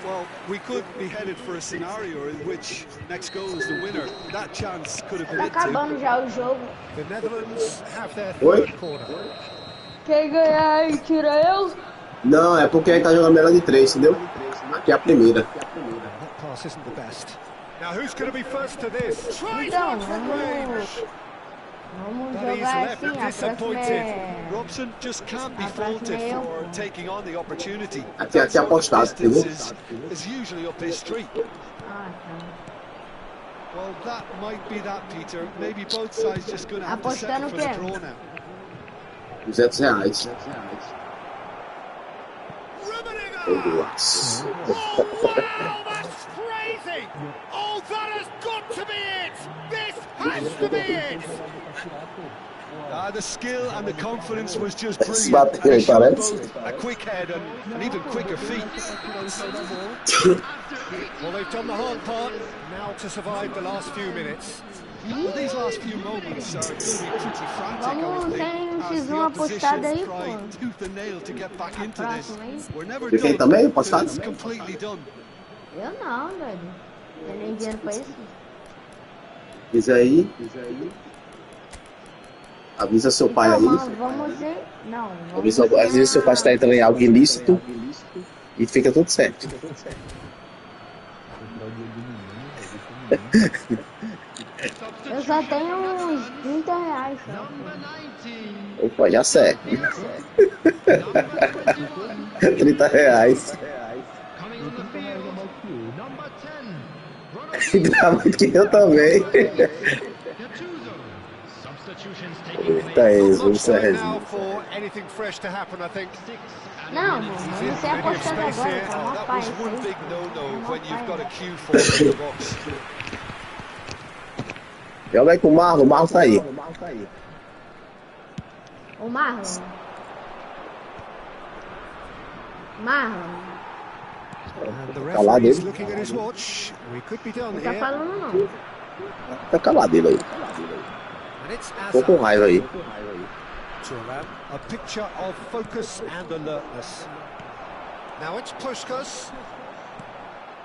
Well, we could be headed for a scenario in which next goal is the winner. That chance could have been Tá it too. acabando já o jogo. The Netherlands have their Oi? third corner. Quem ganhar aí, tira eu. Não, é porque a gente tá jogando melhor de 3, entendeu? Aqui é a primeira. That pass isn't the best. Now who's going to be first to this? Tries Então, one from range. Vamos But he's jogar left assim, a próxima disappointed. é... Robson just can't be A próxima faulted é eu. for taking on the opportunity. Aqui That é sort of apostado, distance entendeu? is usually up his street. Ah, tá. Well, that might be that, Peter. Maybe both sides just going to have to settle Apostando for o the quê? draw now. R$200. Nossa. Oh, wow, that's crazy! Oh, that has got to be it! This has to be it! The skill and the confidence was just Esse brilliant. bateu And aí, it showed parece. both a quick head and an even quicker feet. Well, they've done the hard part, now to survive the last few minutes. Well, these last few moments are going to be pretty frantic, I Vamos, would tem think, as the X1 apostado aí, opposition pô. try tooth and nail to get back into this. próxima aí. We're never Você tem done também till apostado? it's completely done. Eu não, doido. Tem nem dinheiro pra isso. Diz aí. Avisa seu pai Então, aí. mano, vamos ver... Não, vamos Avisa seu pai está entrando em algo ilícito. E fica tudo certo. Eu só tenho uns R$30. Só. Number 19. Opa, já serve. R$30. Coming on the field. Number 10. E dá mais que eu também. Gattuso. Substitutions taking Eita, place. Enzo, Much isso é time resenha. now for anything fresh to happen, I think. Não, mano, vamos ser apostado agora, tá uma That paz. was one big no-no Uma when you've got a paz. Q forward in the box. Joga aí com o Marlon tá aí. O Marlon. Marlon. And the Calado referee's ele. looking at his watch. We could be done Não tá here. falando não. Tá calado ele aí. And it's Tô com Azar. raiva aí. Turan, a picture of focus and alertness. Now it's Puskas.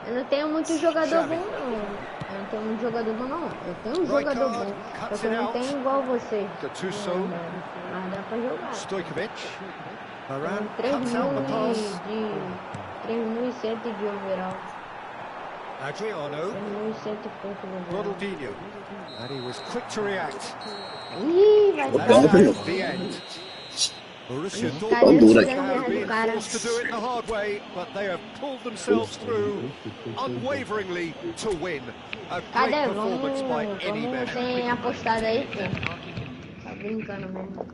Eu não tenho muito jogador bom não. Eu não tenho muito jogador bom não. Eu tenho um jogador bom. Só que eu não tenho igual você. Gattuso, Mas dá pra jogar. Stojkovic. Tenho Varane cuts out the pass. 3.100 de overall. Adriano, 3.100 e pouco de overall. Ronaldinho. And he was quick to react. Ih, vai That's dar. now the end. Borussia Cadê Dortmund dura. have been Cara. forced to do it the hard way, but they have pulled themselves through unwaveringly to win. A great Cadê? performance by any Vamos measure. sem apostado aí, pô. Tá brincando mesmo.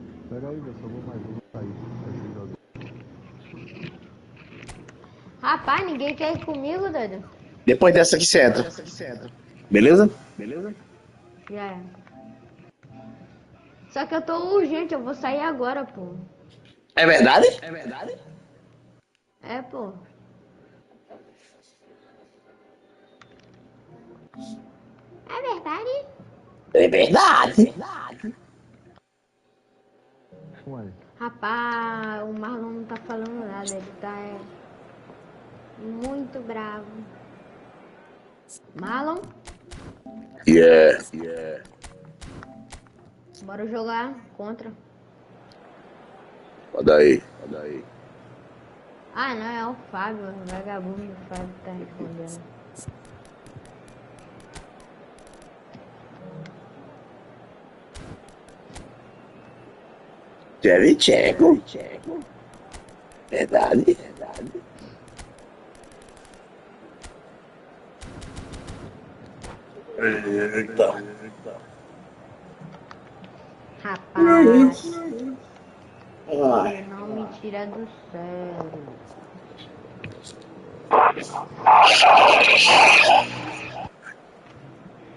Rapaz, ninguém quer ir comigo, doido. Depois dessa aqui você entra. Beleza? Já é. Só que eu tô urgente, eu vou sair agora, pô. É verdade? É, pô. É verdade? É verdade. Rapaz, o Marlon não tá falando nada, ele tá muito bravo. Marlon, Yeah. bora jogar contra. Olha aí. Ah, não, é o Fábio, o vagabundo do Fábio que tá respondendo. Tchevchenko. Verdade. Eita. Rapaz, Ai. não me tira do sério.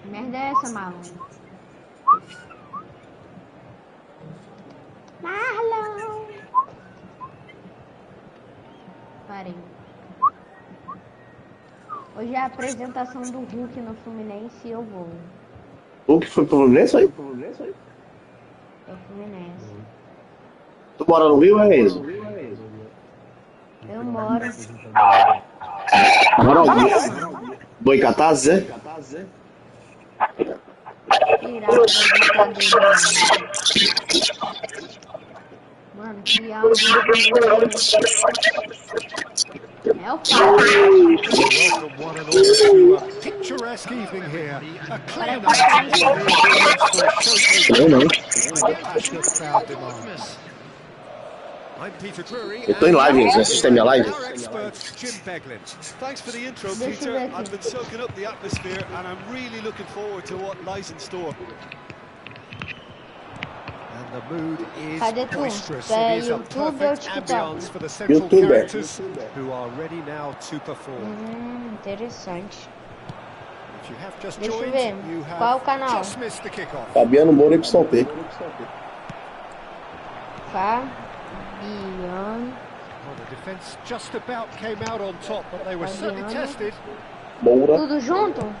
Que merda é essa, Marlon? Marlon! Parei. Hoje é a apresentação do Hulk no Fluminense e eu vou. O que foi pro Fluminense aí? É o Fluminense. Tu mora no Rio, é Enzo? Eu moro. Mora onde? Boicatazes, é? Irado da brincadeira. Mano, que áudio. É o Fábio. Welcome one and all to a picturesque evening here. A clear night for the ingredients for a showcase Não. and a passionate crowd demands. I'm Peter Drury. Eu tô em live, Enzo. Assiste a minha live. Our expert, Jim Beglin. Thanks for the intro, Peter. I've been soaking up the atmosphere and I'm really looking forward to what lies in store. And the mood is Cadê tu? boisterous. É It is a YouTube ou perfect TikTok? ambience for the central YouTuber. characters who are ready now to perform. Interessante. If you have just Deixa eu joined, ver. you Qual o have canal? just missed the kickoff. Fabiano Moura e YT. Fabiano. Well, the defence just about came out on top, but they were certainly Fabiano. tested. Moura, Tudo junto?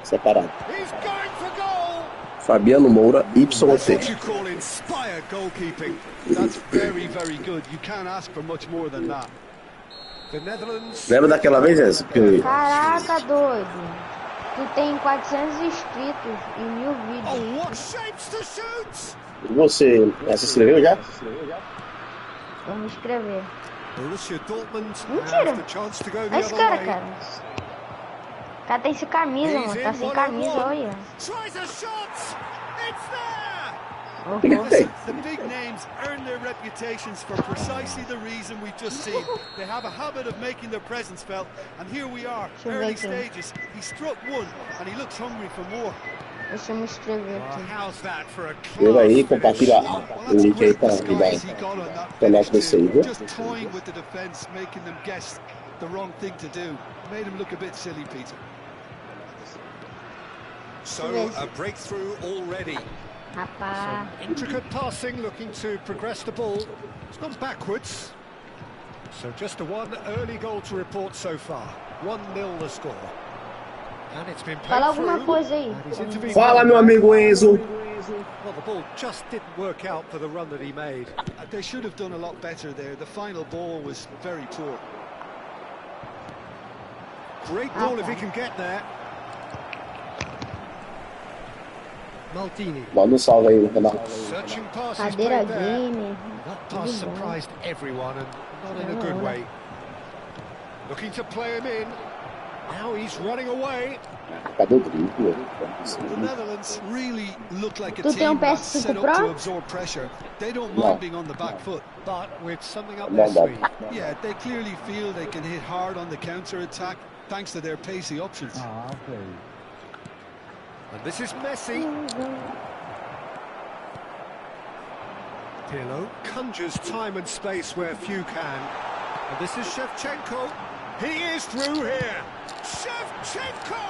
separado. He's going for goal! Fabiano Moura, That's what YT. you call inspired goalkeeping. That's very, very good. You can't ask for much more than that. The Netherlands. Lembra daquela vez, Enzo? Que Caraca, doido. Tu tem 400 inscritos e 1000 vídeos. Oh, what shapes to shoot! você se inscreveu já? Vamos escrever. Borussia Dortmund Mentira. have the chance to go the Olha esse other cara, way. cara. O cara tem sem camisa, He's mano. Tá in sem one camisa, on one. olha. Tries a shot! It's there! Uhum. Listen, the big names earn their reputations for precisely the reason we've just seen. They have a habit of making their presence felt, and here we are, Deixa eu ver early aqui. stages. He struck one, and he looks hungry for more. Deixa eu me inscrever Well, aqui. how's that for a Chega aí, class compartilha finish? o link aí pra Disguise he got on that canal finish pra você aí, too. viu? Just toying with the defence, making them guess the wrong thing to do. Made him look a bit silly, Peter. So, a breakthrough already. Rapaz. Intricate passing, looking to progress the ball. It's gone backwards. So just the one early goal to report so far. 1-0 the score. And it's been Fala played alguma through. coisa aí. And he's intervened Fala, well meu there. amigo Enzo. Well, the ball just didn't work out for the run that he made. They should have done a lot better there. The final ball was very poor. Great ball if he can get there. Maldini. Manda salve aí, Renato. Searching passes Cadeira played there. gamer. That pass surprised everyone, and not in a good way. Looking to play him in. Now he's running away. Cadê o drible? The Netherlands really look like a Tu tem team that's PS5 set up Pro? to absorb pressure. They don't mind No. being on the back foot. But with something up No, their no. sleeve. Yeah, they clearly feel they can hit hard on the counter-attack thanks to their pacey options. And this is Messi. Pirlo conjures time and space where few can. And this is Shevchenko. He is through here. Shevchenko!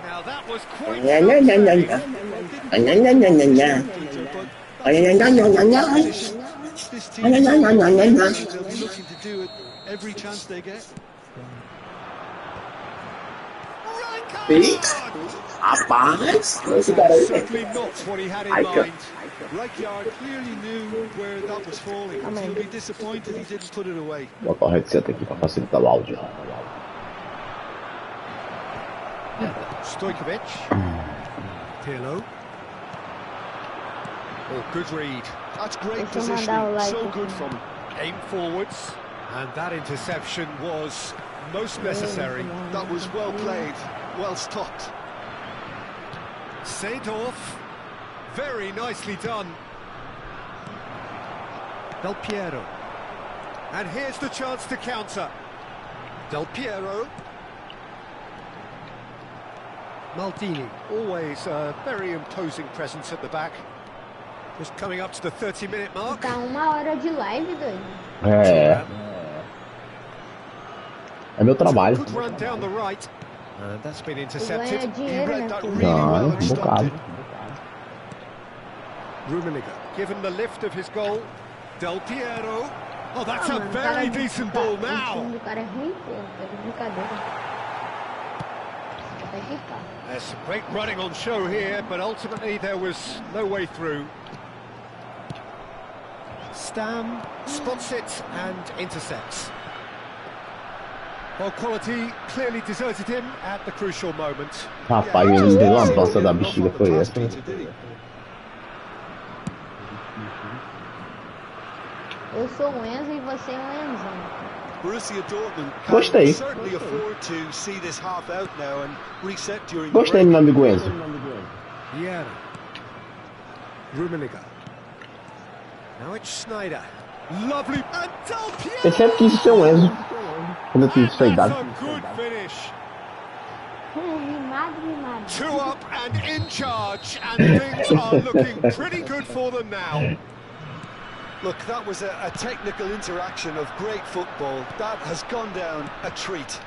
Now that was quite This team they'll be looking to do it every chance they get. Rapaz, esse cara aí. Certainly not what he had in I mind. Rijkaard clearly knew where that was falling. He'll be disappointed he didn't put it away. Vou colocar o headset aqui para facilitar o áudio. Stojkovic. Pirlo. Oh, good read. That's great Deixa eu mandar o positioning. like So aqui. good from him. Aim forwards. And that interception was most necessary. That was well played, well stopped. Seedorf. Very nicely done. Del Piero. And here's the chance to counter. Del Piero. Maldini, always a very imposing presence at the back. Just coming up to the 30-minute mark. Tá 1 hora de live, doido. É meu trabalho. Good run down the right. And that's been Tu intercepted. ganha dinheiro, né? Read that filho? really well Não, and stopped bocado. it. Rummenigge, given the lift of his goal. Del Piero. Oh, that's Ah, a mano, o very cara decent tá- ball O time now. do cara é ruim, pô. Tá de brincadeira. Tá de pá. There's some great running on show here, but ultimately there was no way through. Stam spots it and intercepts. Well, quality clearly deserted him at the crucial moment. Rapaz, ele deu uma bosta da bexiga, foi essa. Peter, did he? Eu sou o Enzo e você é o Enzão. Borussia Dortmund Gostei. can certainly afford to see this half out now and reset during the Gostei, break. meu amigo Enzo. Yeah. Rummenigge. Now it's Schneider. Lovely. And Del Piero! Eu sempre quis ser um Enzo. Quando eu tive essa That's idade. a good finish. Mimado, mimado. 2 up and in charge, and things are looking pretty good for them now. Look, that was a technical interaction of great football. That has gone down a treat.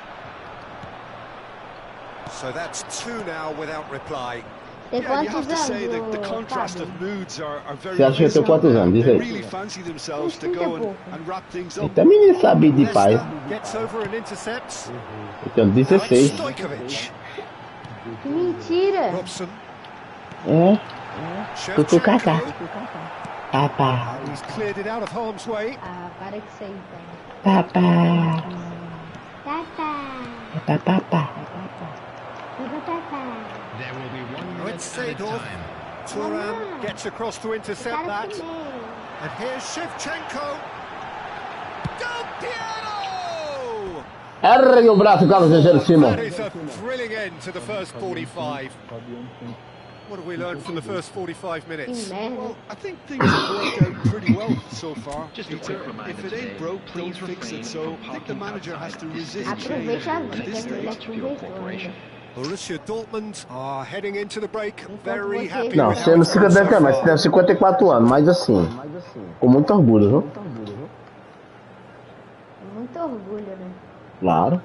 So that's 2 now without reply. Tem Yeah, you have quantos to say that the anos, contrast Fábio? of moods are very Você acha que eu tenho quantos anos? Diz They aí. really fancy themselves to Uns 30 go e pouco. and wrap things up. Até menino sabe de pai. Leicester gets over and intercepts. Eu tenho Now it's 16. Stojkovic. Que mentira! Robson. É, Cucu Cacá. Shevchenko. Papá, He's cleared it out of harm's way. Ah, para que isso aí, então. papá, Tata. papá. Tata. There will be 1 Now minute it's at a Seedorf. time. Thuram gets across to intercept Cara that. também. And here's Shevchenko. Del Piero! Ergue o braço, Carlos Angelo Simon. That is a thrilling end to the first 45. What have we learned from the first 45 Que minutes? merda. Well, I think things have worked out pretty well so far. Just a Peter, quick reminder if it today, ain't broke, don't please fix refrain it. So from I think the parking manager has to outside resist this change Aproveita a at vida, this que ele stage. Fuel aproveitou. Corporation. Borussia Dortmund are heading into the break very você- happy Não, with você how não it's se gone so deve mas você far. tem 54 anos, mas assim, com muito orgulho, viu? Muito orgulho, né? Claro.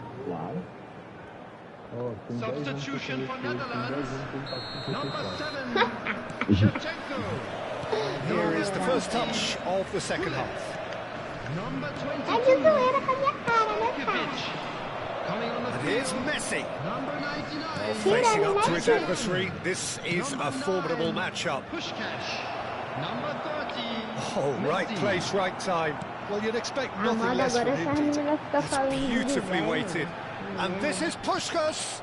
Substitution for Netherlands. Number 7, Shevchenko. Here is the first touch of the second half. Number Tá 22. de zoeira com a minha cara. Coming on the And here's field, Messi. number 99. Facing up to his adversary, this is a formidable matchup. Pushkash. Number 30. Oh, right Messi. place, right time. Well, you'd expect A nothing moda less agora from essa him, Peter. menina fica falando de Beautifully velho. weighted. And this is Puskás.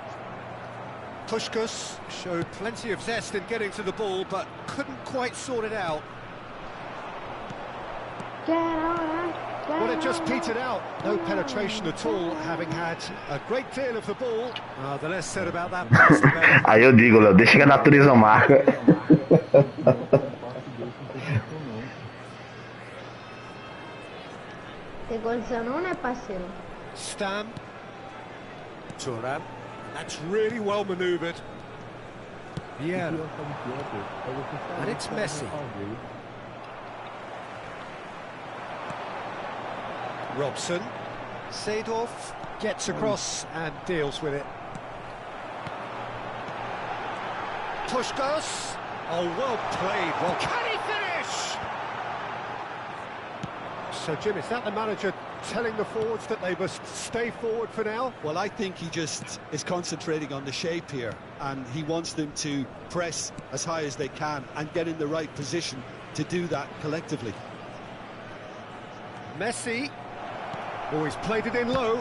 Puskás showed plenty of zest in getting to the ball, but couldn't quite sort it out. Well, it just petered out. No penetration at all, having had a great deal of the ball. The less said about that pass, the better. Aí eu digo, Léo, deixa que a natureza marca. Tem condição não, né, parceiro? Stam. Thuram. That's really well manoeuvred. Yeah. And it's Messi. Robson. Seedorf gets across and deals with it. Puskás. Oh, well played. Well, can he finish? So, Jim, is that the manager telling the forwards that they must stay forward for now? Well, I think he just is concentrating on the shape here, and he wants them to press as high as they can and get in the right position to do that collectively. Messi. Oh, he's played it in low.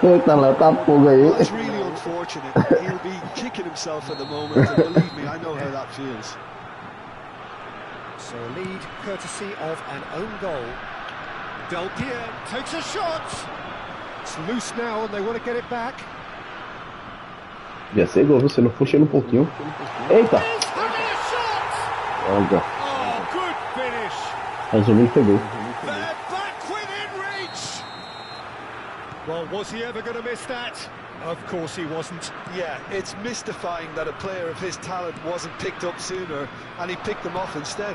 Eita, Léo, tá fogo aí. That's really unfortunate. He'll be kicking himself at the moment, and believe me, I know how that feels. So a lead courtesy of an own goal. Del Piero takes a shot. It's loose now and they want to get it back. Ia ser gol, você não puxando um pouquinho. Eita! He's having a shot! Olha, Oh, good finish. resumindo, foi gol. They're back within reach. Well, was he ever going to miss that? Of course he wasn't. Yeah, it's mystifying that a player of his talent wasn't picked up sooner, and he picked them off instead.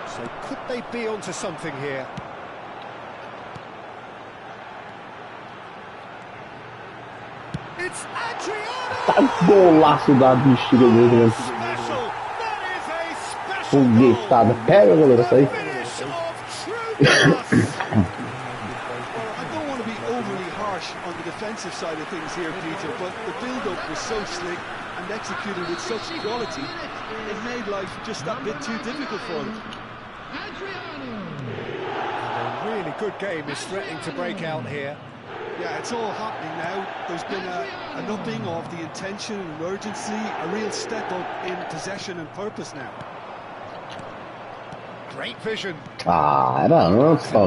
So could they be onto something here? It's Adriano! Golaço da bexiga dele, né? Special! That is a special Foguetada. goal! Pega, goleiro, isso aí. Finish of true class! Well, I don't want to be overly harsh on the defensive side of things here, Peter, but the build-up was so slick and executed with such quality, it made life just that bit too difficult for them. A really good game is threatening to break out here. Yeah, it's all happening now. There's been an upping of the intention and urgency, a real step up in possession and purpose now. Great vision. Ah, era antes, só.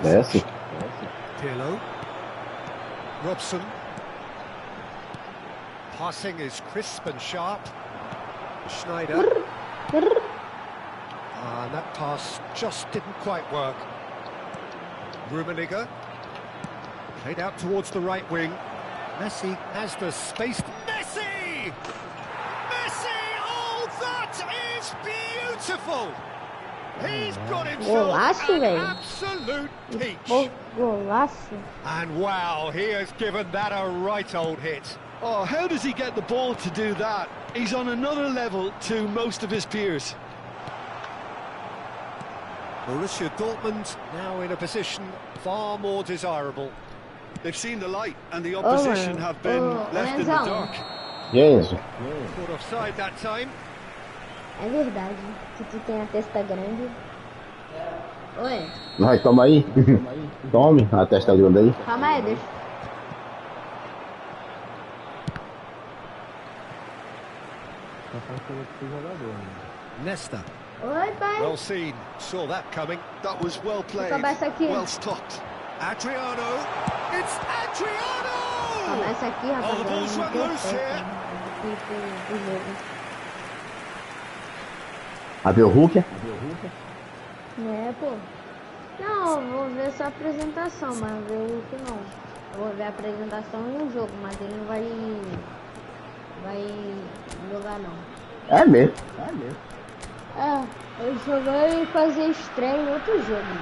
Desce. Pirlo. Robson. Passing is crisp and sharp. Schneider. And that pass just didn't quite work. Rummenigge. Played out towards the right wing. Messi has the space. Messi! Messi! Oh, that is beautiful! He's got himself Golaço, an velho. absolute peach. Pô, golaço. And wow, he has given that a right old hit. Oh, how does he get the ball to do that? He's on another level to most of his peers. Borussia Dortmund now in a position far more desirable. They've seen the light, and the opposition have been left in the dark. Yes. Caught offside that time. É verdade. Se tu tem a testa grande. Oi, Vai, toma aí. Tome a testa grande aí. calma aí, deixa. Nesta. Oi, pai. Well seen. Saw that coming. That was well played, Começa aqui. well stopped. Adriano. It's Adriano! Começa aqui, Oh, the rapaziada. ball's Não run tem loose testa here. do jogo. A ver o Hulk? É, pô. Não, eu vou ver só a apresentação, mas não ver o Hulk não. Eu vou ver a apresentação e o jogo, mas ele não vai jogar não. É mesmo. É, ele só vai fazer estreia em outro jogo.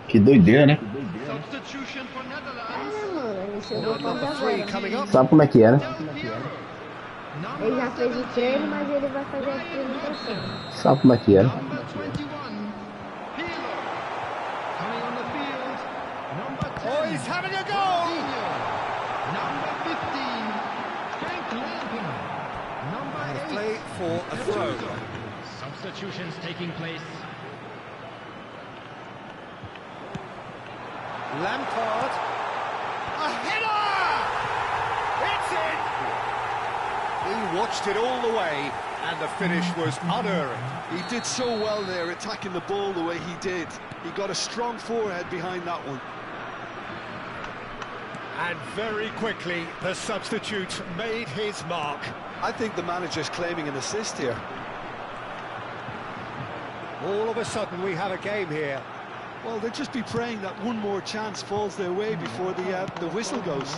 Que doideira, né? Substitution for Mano, ele chegou quase Number 3 agora. coming up. Sabe como é que é, né? Ele já fez o treino, mas ele vai fazer a apresentação. Sabe como é que é, né? Number 21, Hilo. Coming on the field, number 10. Oh, he's having a goal! Number 15, Frank Lampard. Number 8, Play for a throw. substitutions taking place. Lampard. A header! It's in! He watched it all the way, and the finish was unerring. He did so well there, attacking the ball the way he did. He got a strong forehead behind that one. And very quickly, the substitute made his mark. I think the manager's claiming an assist here. All of a sudden, we have a game here. Well, they'll just be praying that one more chance falls their way before the whistle goes.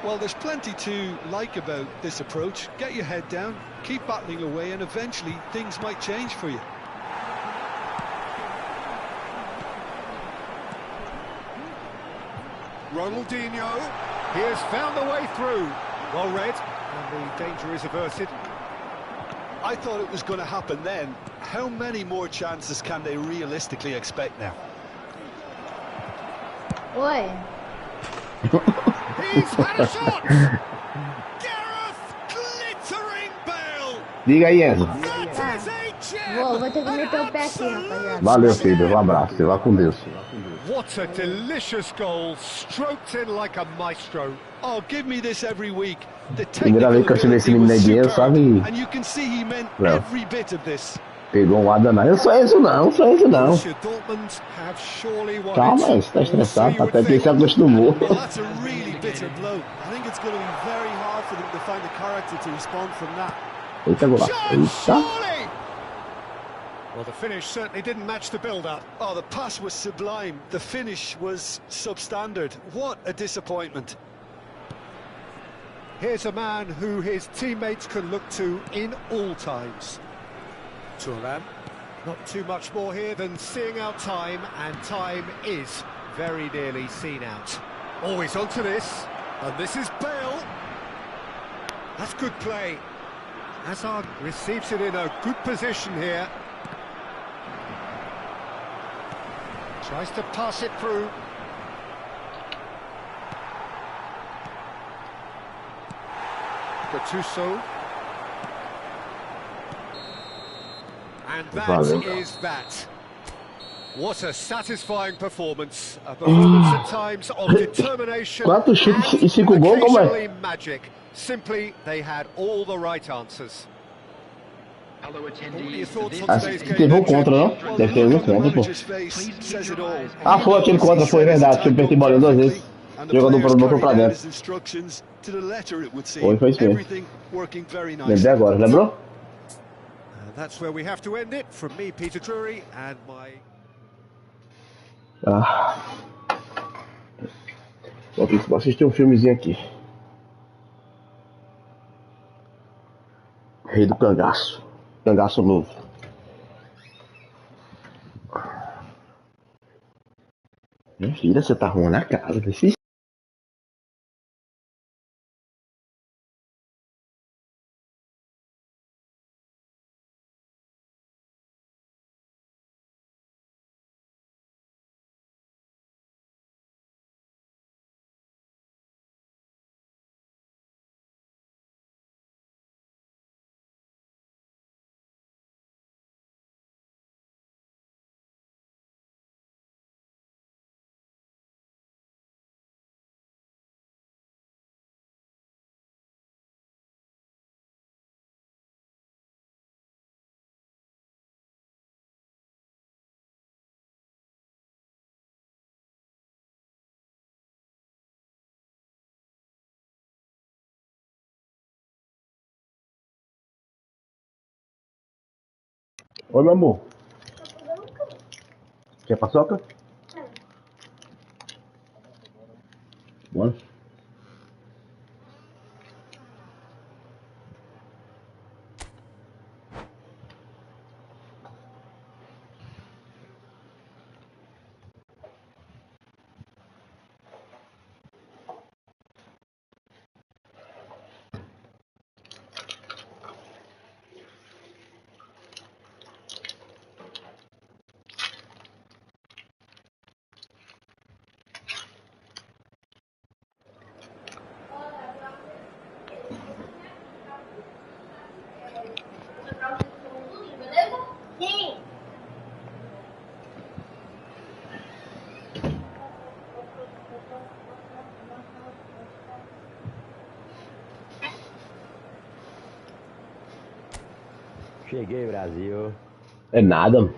Well, there's plenty to like about this approach. Get your head down, keep battling away, and eventually things might change for you. Ronaldinho, he has found the way through. Well read, and the danger is averted. I thought it was going to happen then. How many more chances can they realistically expect now? Oi. He's had a shot! Gareth glittering Bale! Diga aí, Enzo. That is a gem! Vou ter que meter o pé aqui, rapaziada. Valeu, filho. Um abraço. Você vai com Deus. What a delicious goal, stroked in like a maestro. Oh, give me this every week. The Primeira vez que eu tive esse technical menino aí ability dentro, was sabe? superb, and you can see he meant Well. every bit of this. Pegou um ar danado. Eu sou isso não, sou isso não. Borussia Dortmund have surely won Calma, it. você tá estressado, Or so you até would que ele se think. acostumou. Well, that's a really bitter blow. I think it's going to be very hard for them to find the character to respond from that. Eita, golaço. Just Eita. surely! Well, the finish certainly didn't match the build-up. Oh, the pass was sublime. The finish was substandard. What a disappointment. Here's a man who his teammates can look to in all times. Thuram, not too much more here than seeing out time, and time is very nearly seen out. Always onto this, and this is Bale. That's good play. Hazard receives it in a good position here. Tries to pass it through. Gattuso. And that Valeu. is that. What a satisfying performance. A performance at times of determination 4 chutes and e 5 gols, como é? occasionally magic. Simply, they had all the right answers. Hello What are your attendees. thoughts on Acho today's que game? teve um then, contra, Jim? não? Deve ter um Look on the contra, pô. manager's face says it all. Ah, foi aquele contra, foi verdade. Tinha perdido bola 2 vezes. And the Jogador players botou pra carried out dentro. his instructions to the letter, it would seem. Foi isso mesmo. Everything working very Lembrei nicely. agora, lembrou? And that's where we have to end it. From me, Peter Drury, and my... Ah. Vou assistir um filmezinho aqui. Rei do Cangaço. Cangaço novo. Minha filha, você tá arrumando a casa. Desse Oi, meu amor. Quer paçoca? Bora. Cheguei, Brasil. É nada.